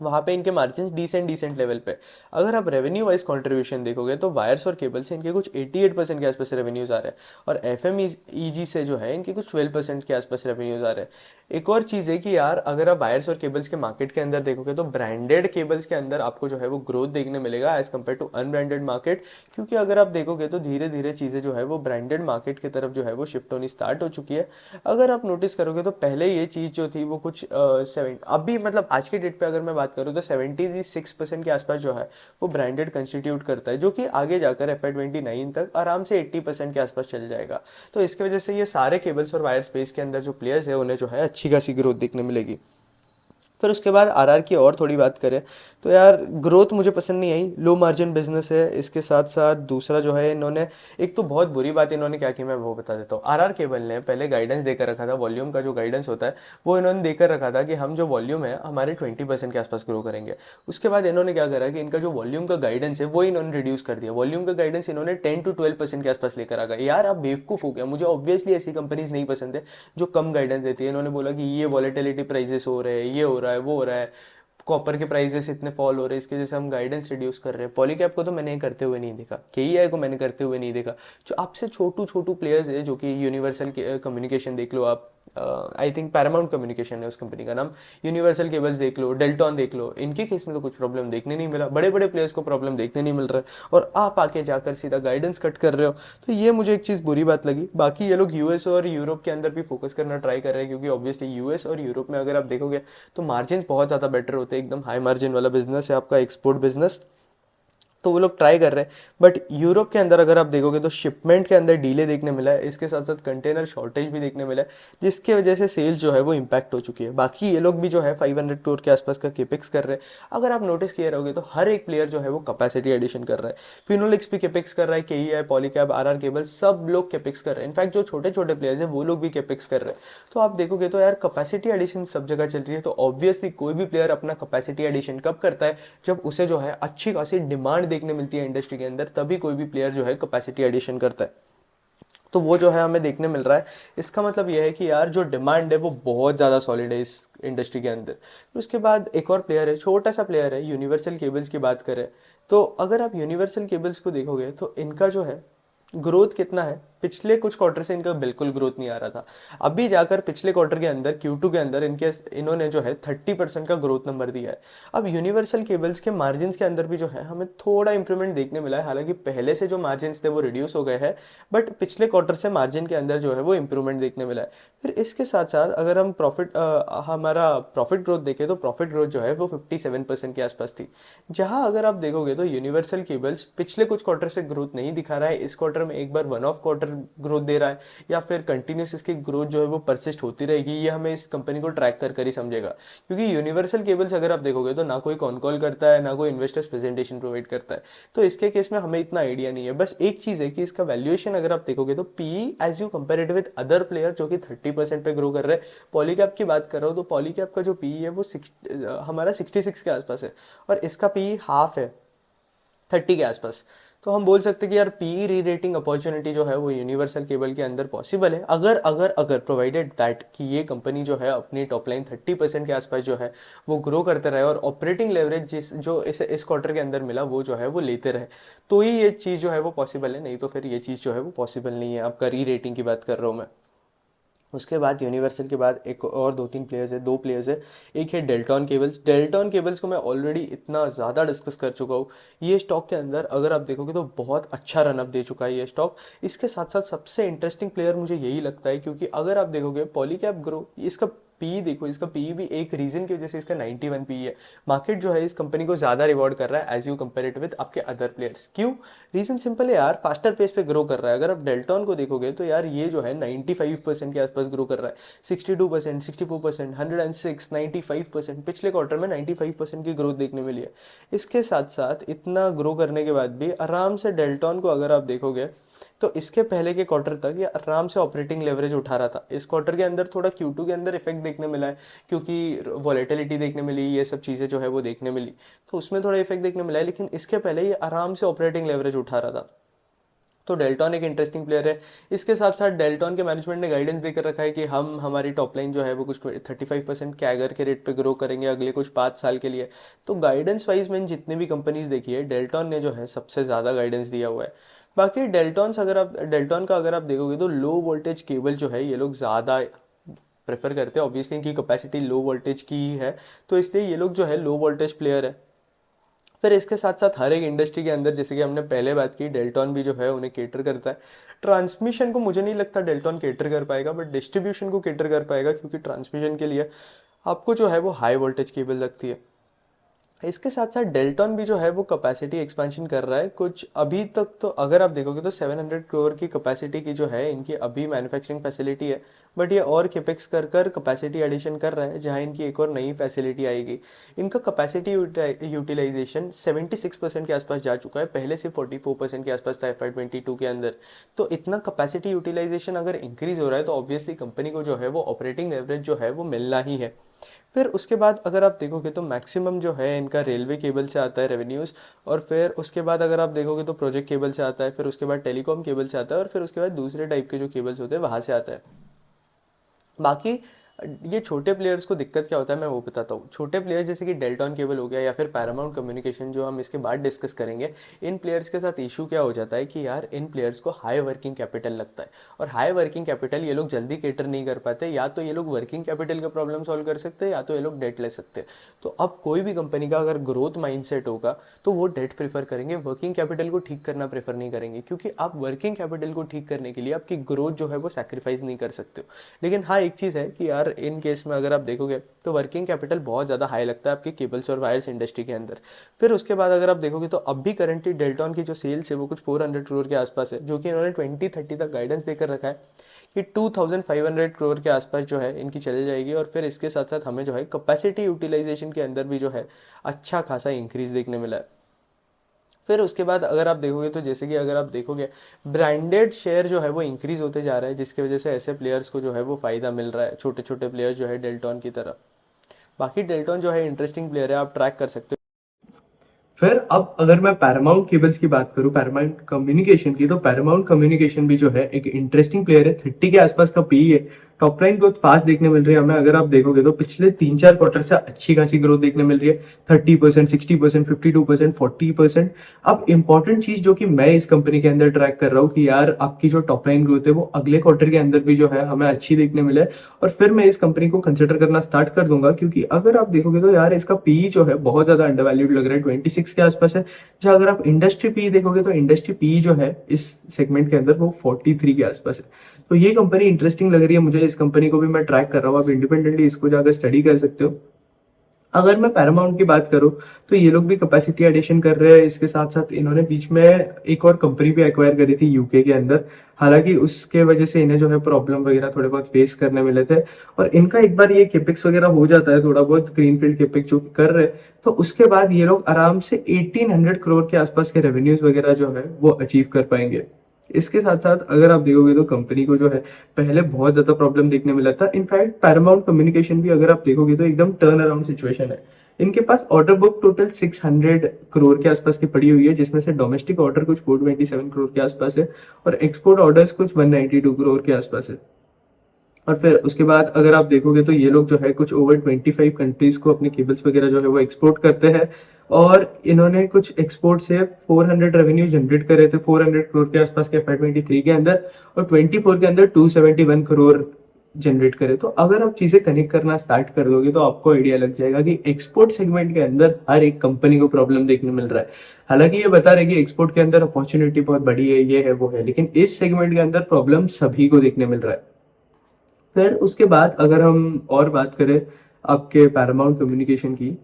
वहाँ पे इनके मार्जिन डिसेंट लेवल पे। अगर आप रेवेन्यू वाइज कंट्रीब्यूशन देखोगे तो वायर्स और केबल से इनके कुछ 88% के आसपास रेवेन्यूज आ रहे हैं, और FMEG से जो है इनके कुछ 12% के आसपास रेवेन्यूज आ रहे हैं। एक और चीज़ है कि यार अगर आप वायर्स और केबल्स के मार्केट के अंदर देखोगे तो ब्रांडेड केबल्स के अंदर आपको जो है वो ग्रोथ देखने मिलेगा as compare to unbranded market, क्योंकि अगर आप देखोगे तो धीरे धीरे चीज़ें जो है वो ब्रांडेड मार्केट की तरफ जो है वो शिफ्ट होनी स्टार्ट हो चुकी है। अगर आप नोटिस करोगे तो पहले ये चीज़ जो थी वो कुछ अभी मतलब आज के डेट पे अगर मैं बात करूँ तो 76% के आसपास जो है वो ब्रांडेड कंस्टिट्यूट करता है, जो कि आगे जाकर FY29 तक आराम से 80% के आसपास चल जाएगा। तो इसकी वजह से ये सारे केबल्स और वायर स्पेस के अंदर जो प्लेयर्स है उन्हें जो है अच्छी खासी ग्रोथ देखने मिलेगी। फिर उसके बाद RR की और थोड़ी बात करें तो यार ग्रोथ मुझे पसंद नहीं आई, लो मार्जिन बिजनेस है। इसके साथ साथ दूसरा जो है इन्होंने, एक तो बहुत बुरी बात इन्होंने क्या की मैं वो बता देता हूँ। RR केबल ने पहले गाइडेंस देकर रखा था, वॉल्यूम का जो गाइडेंस होता है वो इन्होंने देकर रखा था कि हम जो वॉल्यूम है हमारे 20% के आसपास ग्रो करेंगे। उसके बाद इन्होंने क्या करा कि इनका जो वॉल्यूम का गाइडेंस है वो इन्होंने रिड्यूस कर दिया, वॉल्यूम का गाइडेंस इन्होंने 10 to 12% के आसपास लेकर आ गए। यार आप बेवकूफ़ हो गया, मुझे ऑब्वियसली ऐसी कंपनीज नहीं पसंद है जो कम गाइडेंस देती है। इन्होंने बोला कि ये वॉलेटिलिटी प्राइजेस हो रहे हैं, ये हो रहा है, वो हो रहा है, कॉपर के प्राइसेस इतने फॉल हो रहे हैं, इसकी वजह से हम गाइडेंस रिड्यूस कर रहे हैं। पॉलीकैप को तो मैंने करते हुए नहीं देखा, KEI को मैंने करते हुए नहीं देखा। जो आपसे छोटू छोटू प्लेयर्स है, जो कि यूनिवर्सल कम्युनिकेशन देख लो आप, आई थिंक पैरामाउंट कम्युनिकेशन है उस कंपनी का नाम, यूनिवर्सल केबल्स देख लो, डेल्टॉन देख लो, इनके केस में तो कुछ प्रॉब्लम देखने नहीं मिला, बड़े बड़े प्लेयर्स को प्रॉब्लम देखने नहीं मिल रहा है, और आप आके जाकर सीधा गाइडेंस कट कर रहे हो। तो ये मुझे एक चीज़ बुरी बात लगी। बाकी ये लोग US और यूरोप के अंदर भी फोकस करना ट्राई कर रहे हैं, क्योंकि ऑब्वियसली US और यूरोप में अगर आप देखोगे तो मार्जिन बहुत ज़्यादा बेटर होते हैं, एकदम हाई मार्जिन वाला बिजनेस है आपका एक्सपोर्ट बिजनेस, तो वो लोग ट्राई कर रहे हैं। बट यूरोप के अंदर अगर आप देखोगे तो शिपमेंट के अंदर डीले देखने मिला है, इसके साथ साथ कंटेनर शॉर्टेज भी देखने मिला है, जिसकी वजह से सेल्स जो है वो इम्पैक्ट हो चुकी है। बाकी ये लोग भी जो है 500 करोड़ के आसपास का केपेक्स कर रहे हैं। अगर आप नोटिस किए रहोगे तो हर एक प्लेयर जो है वो कैपेसिटी एडिशन कर रहा है। फिनोलेक्स भी केपेक्स कर रहा है, KEI, पॉलीकैब, RR केबल, सब लोग केपेक्स कर रहे हैं। इनफैक्ट जो छोटे छोटे प्लेयर्स हैं वो लोग भी केपेक्स कर रहे हैं। तो आप देखोगे तो यार कैपेसिटी एडिशन सब जगह चल रही है। तो ऑब्वियसली कोई भी प्लेयर अपना कैपेसिटी एडिशन कब करता है, जब उसे जो है अच्छी खासी डिमांड देखने मिलती है इंडस्ट्री के अंदर, तभी कोई भी प्लेयर जो है कैपेसिटी एडिशन करता है। तो वो जो है हमें देखने मिल रहा है। इसका मतलब ये है कि यार जो डिमांड है वो बहुत ज़्यादा सॉलिड है इस इंडस्ट्री के अंदर। उसके बाद एक और प्लेयर है, छोटा सा प्लेयर है, यूनिवर्सल केबल्स की बात करें तो अगर आप यूनिवर्सल केबल्स को देखोगे तो इनका जो है ग्रोथ कितना है, पिछले कुछ क्वार्टर से इनका बिल्कुल ग्रोथ नहीं आ रहा था। अभी जाकर पिछले क्वार्टर के अंदर Q2 के अंदर इन्होंने जो है 30% का ग्रोथ नंबर दिया है। अब यूनिवर्सल केबल्स के मार्जिन के अंदर भी जो है हमें थोड़ा इंप्रूवमेंट देखने मिला है, हालांकि पहले से जो मार्जिन थे वो रिड्यूस हो गए हैं, बट पिछले क्वार्टर से मार्जिन के अंदर जो है वो इंप्रूवमेंट देखने मिला है। फिर इसके साथ साथ अगर हम हमारा प्रॉफिट ग्रोथ देखें तो प्रॉफिट ग्रोथ जो है वो 57% के आसपास थी। जहां अगर आप देखोगे तो यूनिवर्सल केबल्स पिछले कुछ क्वार्टर से ग्रोथ नहीं दिखा रहा है, इस क्वार्टर में एक बार वन ऑफ क्वार्टर ग्रोथ दे रहा है, या फिर कंटिन्यूस इसकी ग्रोथ जो है वो परसिस्ट होती रहेगी, ये हमें इस कंपनी को ट्रैक कर ही समझेगा। क्योंकि यूनिवर्सल केबल्स अगर आप देखोगे तो ना कोई कॉन कॉल करता है, ना कोई इन्वेस्टर्स प्रेजेंटेशन प्रोवाइड करता है, तो इसके केस में हमें इतना आइडिया नहीं है। बस एक चीज है कि इसका वैल्यूएशन अगर आप देखोगे तो P as you compare it with other player जो कि 30% पे ग्रो कर रहे हैं, पॉलीकैप की बात कर रहा हूँ तो पॉलीकैप का जो पी है वो हमारा 66 के आसपास है, और इसका पी हाफ है 30 के आसपास। तो हम बोल सकते हैं कि यार पी री रेटिंग अपॉर्चुनिटी जो है वो यूनिवर्सल केबल के अंदर पॉसिबल है, अगर अगर अगर प्रोवाइडेड दैट कि ये कंपनी जो है अपनी टॉप लाइन 30% के आसपास जो है वो ग्रो करते रहे, और ऑपरेटिंग लेवरेज जो इस क्वार्टर के अंदर मिला वो जो है वो लेते रहे, तो ही ये चीज़ जो है वो पॉसिबल है, नहीं तो फिर ये चीज़ जो है वो पॉसिबल नहीं है। आपका री रेटिंग की बात कर रहा हूँ मैं। उसके बाद यूनिवर्सल के बाद एक और दो प्लेयर्स है। एक है डेल्टॉन केबल्स। डेल्टॉन केबल्स को मैं ऑलरेडी इतना ज़्यादा डिस्कस कर चुका हूँ। ये स्टॉक के अंदर अगर आप देखोगे तो बहुत अच्छा रनअप दे चुका है ये स्टॉक। इसके साथ साथ सबसे इंटरेस्टिंग प्लेयर मुझे यही लगता है, क्योंकि अगर आप देखोगे पॉलीकैप ग्रो, इसका पी देखो, इसका पी भी एक रीजन की वजह से इसका 91 पी है। मार्केट जो है इस कंपनी को ज्यादा रिवॉर्ड कर रहा है as you compare it with आपके अदर प्लेयर्स। क्यों? रीजन सिंपल है यार, फास्टर पेस पे ग्रो कर रहा है। अगर आप डेल्टॉन को देखोगे तो यार ये जो है 95% के आसपास ग्रो कर रहा है, 62%, 64%, 106, 95%, पिछले क्वार्टर में 95% की ग्रोथ देखने मिली है। इसके साथ साथ इतना ग्रो करने के बाद भी आराम से डेल्टॉन को अगर आप देखोगे तो इसके पहले के क्वार्टर तक ये आराम से ऑपरेटिंग लेवरेज उठा रहा था। इस क्वार्टर के अंदर थोड़ा Q2 के अंदर इफेक्ट देखने मिला है, क्योंकि वॉलेटिलिटी देखने मिली, ये सब चीज़ें जो है वो देखने मिली, तो उसमें थोड़ा इफेक्ट देखने मिला है, लेकिन इसके पहले ये आराम से ऑपरेटिंग लेवरेज उठा रहा था। तो डेल्टॉन एक इंटरेस्टिंग प्लेयर है। इसके साथ साथ डेल्टॉन के मैनेजमेंट ने गाइडेंस देकर रखा है कि हम हमारी टॉप लाइन जो है वो कुछ 35% कैगर के रेट पे ग्रो करेंगे अगले कुछ 5 साल के लिए। तो गाइडेंस वाइज मैंने जितनी भी कंपनीज देखी है, डेल्टॉन ने जो है सबसे ज़्यादा गाइडेंस दिया हुआ है। बाकी डेल्टॉन का अगर आप देखोगे तो लो वोल्टेज केबल जो है ये लोग ज़्यादा प्रेफर करते हैं। ऑब्वियसली इनकी कैपेसिटी लो वोल्टेज की ही है, तो इसलिए ये लोग जो है लो वोल्टेज प्लेयर है। फिर इसके साथ साथ हर एक इंडस्ट्री के अंदर, जैसे कि हमने पहले बात की, डेल्टॉन भी जो है उन्हें केटर करता है। ट्रांसमिशन को मुझे नहीं लगता डेल्टॉन केटर कर पाएगा, बट डिस्ट्रीब्यूशन को केटर कर पाएगा, क्योंकि ट्रांसमिशन के लिए आपको जो है वो हाई वोल्टेज केबल लगती है। इसके साथ साथ डेल्टॉन भी जो है वो कैपेसिटी एक्सपेंशन कर रहा है कुछ। अभी तक तो अगर आप देखोगे तो 700 करोड़ की कैपेसिटी की जो है इनकी अभी मैन्युफैक्चरिंग फैसिलिटी है, बट ये और केपेक्स कर कर कैपेसिटी एडिशन कर रहा है, जहां इनकी एक और नई फैसिलिटी आएगी। इनका कैपेसिटी यूटिलाइजेशन 76% के आसपास जा चुका है, पहले से 44% के आसपास था FY22 के अंदर। तो इतना कैपेसिटी यूटिलाइजेशन अगर इंक्रीज हो रहा है तो ऑब्वियसली कंपनी को जो है वो ऑपरेटिंग लेवरेज जो है वो मिलना ही है। फिर उसके बाद अगर आप देखोगे तो मैक्सिमम जो है इनका रेलवे केबल से आता है रेवेन्यूज़, और फिर उसके बाद अगर आप देखोगे तो प्रोजेक्ट केबल से आता है, फिर उसके बाद टेलीकॉम केबल से आता है, और फिर उसके बाद दूसरे टाइप के जो केबल्स होते हैं वहाँ से आता है। बाकी ये छोटे प्लेयर्स को दिक्कत क्या होता है मैं वो बताता हूँ। छोटे प्लेयर्स जैसे कि डेल्टॉन केबल हो गया या फिर पैरामाउंट कम्युनिकेशन, जो हम इसके बाद डिस्कस करेंगे, इन प्लेयर्स के साथ इशू क्या हो जाता है कि यार इन प्लेयर्स को हाई वर्किंग कैपिटल लगता है, और हाई वर्किंग कैपिटल ये लोग जल्दी केटर नहीं कर पाते। या तो ये लोग वर्किंग कैपिटल का प्रॉब्लम सॉल्व कर सकते हैं, या तो ये लोग डेट ले सकते हैं। तो अब कोई भी कंपनी का अगर ग्रोथ माइंडसेट होगा तो वो डेट प्रेफर करेंगे, वर्किंग कैपिटल को ठीक करना प्रेफर नहीं करेंगे, क्योंकि आप वर्किंग कैपिटल को ठीक करने के लिए आपकी ग्रोथ जो है वो सैक्रिफाइस नहीं कर सकते हो। लेकिन हाँ, एक चीज़ है कि यार इन केस में अगर आप देखोगे तो वर्किंग कैपिटल बहुत ज़्यादा हाई लगता है आपके केबल्स और वायर्स इंडस्ट्री के अंदर। फिर उसके बाद अगर आप देखोगे तो अब भी करंटली डेल्टॉन की जो सेल्स है वो कुछ 400 करोड़ के आसपास है, जो कि इन्होंने 2030 तक गाइडेंस देकर रखा है कि 2500 करोड़ के आसपास जो है इनकी चली जाएगी। और फिर इसके साथ साथ हमें जो है कैपेसिटी यूटिलाइजेशन के अंदर भी जो है अच्छा खासा इंक्रीज देखने मिला है। फिर उसके बाद अगर आप देखोगे तो जैसे कि अगर आप देखोगे ब्रांडेड शेयर जो है वो इंक्रीज होते जा रहा है, जिसकी वजह से ऐसे प्लेयर्स को जो है वो फायदा मिल रहा है, छोटे छोटे प्लेयर्स जो है डेल्टॉन की तरह। बाकी डेल्टॉन जो है इंटरेस्टिंग प्लेयर है, आप ट्रैक कर सकते हो। फिर अब अगर मैं पैरामाउंट केबल्स की बात करूं, पैरामाउंट कम्युनिकेशन की, तो पैरामाउंट कम्युनिकेशन भी जो है एक इंटरेस्टिंग प्लेयर है। 30 के आसपास का पी है, टॉप लाइन ग्रोथ फास्ट देखने मिल रही है हमें। अगर आप देखोगे तो पिछले 3-4 क्वार्टर से अच्छी खासी ग्रोथ देखने मिल रही है, 30%, 60%, 52%, 40%। अब इंपॉर्टेंट चीज जो कि मैं इस कंपनी के अंदर ट्रैक कर रहा हूँ कि यार आपकी जो टॉप लाइन ग्रोथ है वो अगले क्वार्टर के अंदर भी जो है हमें अच्छी देखने मिले, और फिर मैं इस कंपनी को कंसिडर करना स्टार्ट कर दूंगा। क्योंकि अगर आप देखोगे तो यार इसका पी जो है बहुत ज्यादा अंडरवैल्यूड लग रहा है, 26 के आसपास है। जहाँ अगर आप इंडस्ट्री पी देखोगे तो इंडस्ट्री पी जो है इस सेगमेंट के अंदर वो 43 के आसपास है। तो ये कंपनी इंटरेस्टिंग लग रही है मुझे, इस कंपनी को भी मैं ट्रैक कर रहा हूँ। आप इंडिपेंडेंटली इसको जाकर स्टडी कर सकते हो। अगर मैं पैरामाउंट की बात करूं तो ये लोग भी कैपेसिटी एडिशन कर रहे हैं, इसके साथ साथ इन्होंने बीच में एक और कंपनी भी एक्वायर करी थी यूके के अंदर। हालांकि उसके वजह से इन्हें जो है प्रॉब्लम वगैरह थोड़े बहुत फेस करने मिले थे, और इनका एक बार ये केपिक्स वगैरह हो जाता है थोड़ा बहुत ग्रीनफील्ड केपिक्स जो कि कर रहे हैं, तो उसके बाद ये लोग आराम से 1800 करोड़ के आसपास के रेवेन्यूज वगैरह जो है वो अचीव कर पाएंगे। इसके साथ साथ अगर आप देखोगे तो कंपनी को जो है पहले बहुत ज्यादा प्रॉब्लम देखने मिला था। इनफैक्ट पैरामाउंट कम्युनिकेशन भी अगर आप देखोगे तो एकदम टर्न अराउंड सिचुएशन है। इनके पास ऑर्डर बुक टोटल 600 करोड़ के आसपास की पड़ी हुई है, जिसमें से डोमेस्टिक ऑर्डर कुछ 427 करोड़ के आसपास है, और एक्सपोर्ट ऑर्डर्स कुछ 192 करोड़ के आसपास है। और फिर उसके बाद अगर आप देखोगे तो ये लोग जो है कुछ ओवर 25 कंट्रीज को अपने केबल्स वगैरह जो है वो एक्सपोर्ट करते हैं, और इन्होंने कुछ एक्सपोर्ट से 400 रेवेन्यू जनरेट करे थे 400 करोड़ के आसपास के FY23 के अंदर, और 24 के अंदर 271 करोड़ जनरेट करे। तो अगर आप चीजें कनेक्ट करना स्टार्ट कर दोगे तो आपको आइडिया लग जाएगा कि एक्सपोर्ट सेगमेंट के अंदर हर एक कंपनी को प्रॉब्लम देखने मिल रहा है। हालांकि ये बता रहे कि एक्सपोर्ट के अंदर अपॉर्चुनिटी बहुत बड़ी है, ये है वो है, लेकिन इस सेगमेंट के अंदर प्रॉब्लम सभी को देखने मिल रहा है। फिर उसके बाद अगर हम और बात करें आपके पैरामाउंट कम्युनिकेशन की,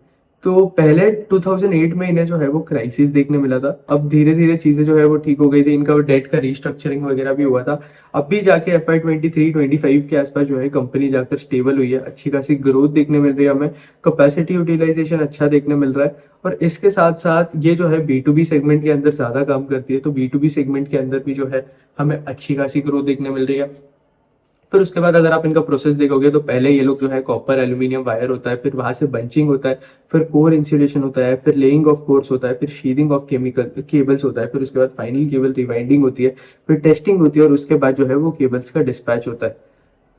तो पहले 2008 में इन्हें जो है वो क्राइसिस देखने मिला था। अब धीरे धीरे चीजें जो है वो ठीक हो गई थी, इनका डेट का रिस्ट्रक्चरिंग वगैरह भी हुआ था। अब भी जाके FY23-25 के आसपास जो है कंपनी जाकर स्टेबल हुई है, अच्छी खासी ग्रोथ देखने मिल रही है हमें, कैपेसिटी यूटिलाइजेशन अच्छा देखने मिल रहा है। और इसके साथ साथ ये जो है B2B सेगमेंट के अंदर ज्यादा काम करती है, तो B2B सेगमेंट के अंदर भी जो है हमें अच्छी खासी ग्रोथ देखने मिल रही है। फिर उसके बाद अगर आप इनका प्रोसेस देखोगे तो पहले ये लोग जो है कॉपर एल्यूमिनियम वायर होता है, फिर वहां से बंचिंग होता है, फिर कोर इंसुलेशन होता है, फिर लेइंग ऑफ कोर्स होता है, फिर शीदिंग ऑफ केमिकल केबल्स होता है, फिर उसके बाद फाइनल केबल रिवाइंडिंग होती है, फिर टेस्टिंग होती है, और उसके बाद जो है वो केबल्स का डिस्पैच होता है।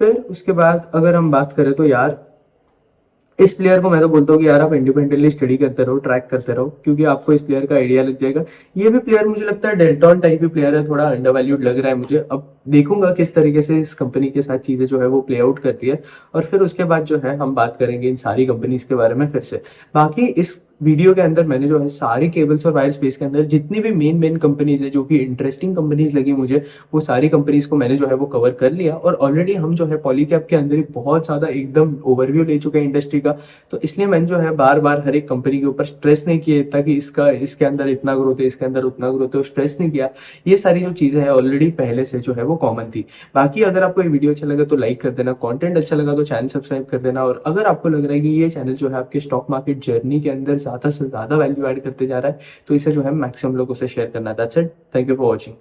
फिर उसके बाद अगर हम बात करें तो यार इस प्लेयर को मैं तो बोलता हूँ कि यार आप इंडिपेंडेंटली स्टडी करते रहो, ट्रैक करते रहो, क्योंकि आपको इस प्लेयर का आइडिया लग जाएगा। ये भी प्लेयर मुझे लगता है डेल्टॉन टाइप ही प्लेयर है, थोड़ा अंडरवैल्यूड लग रहा है मुझे। अब देखूंगा किस तरीके से इस कंपनी के साथ चीजें जो है वो प्ले आउट करती है, और फिर उसके बाद जो है हम बात करेंगे इन सारी कंपनीज के बारे में फिर से। बाकी इस वीडियो के अंदर मैंने जो है सारी केबल्स और वायर स्पेस के अंदर जितनी भी मेन कंपनीज है जो कि इंटरेस्टिंग कंपनीज लगी मुझे, वो सारी कंपनीज को मैंने जो है वो कवर कर लिया। और ऑलरेडी हम जो है पॉलीकैप के अंदर ही बहुत ज्यादा एकदम ओवरव्यू ले चुके हैं इंडस्ट्री का, तो इसलिए मैंने जो है बार बार हर एक कंपनी के ऊपर स्ट्रेस नहीं किया था कि इसका इसके अंदर इतना ग्रोथ है, इसके अंदर उतना ग्रोथ है, स्ट्रेस नहीं किया। ये सारी जो चीजें हैं ऑलरेडी पहले से जो है वो कॉमन थी। बाकी अगर आपको ये वीडियो अच्छा लगा तो लाइक कर देना, कंटेंट अच्छा लगा तो चैनल सब्सक्राइब कर देना, और अगर आपको लग रहा है कि ये चैनल जो है आपके स्टॉक मार्केट जर्नी के अंदर ज्यादा से ज्यादा वैल्यू ऐड करते जा रहा है, तो इसे जो है मैक्सिमम लोगों से शेयर करना। That's it, thank you for watching.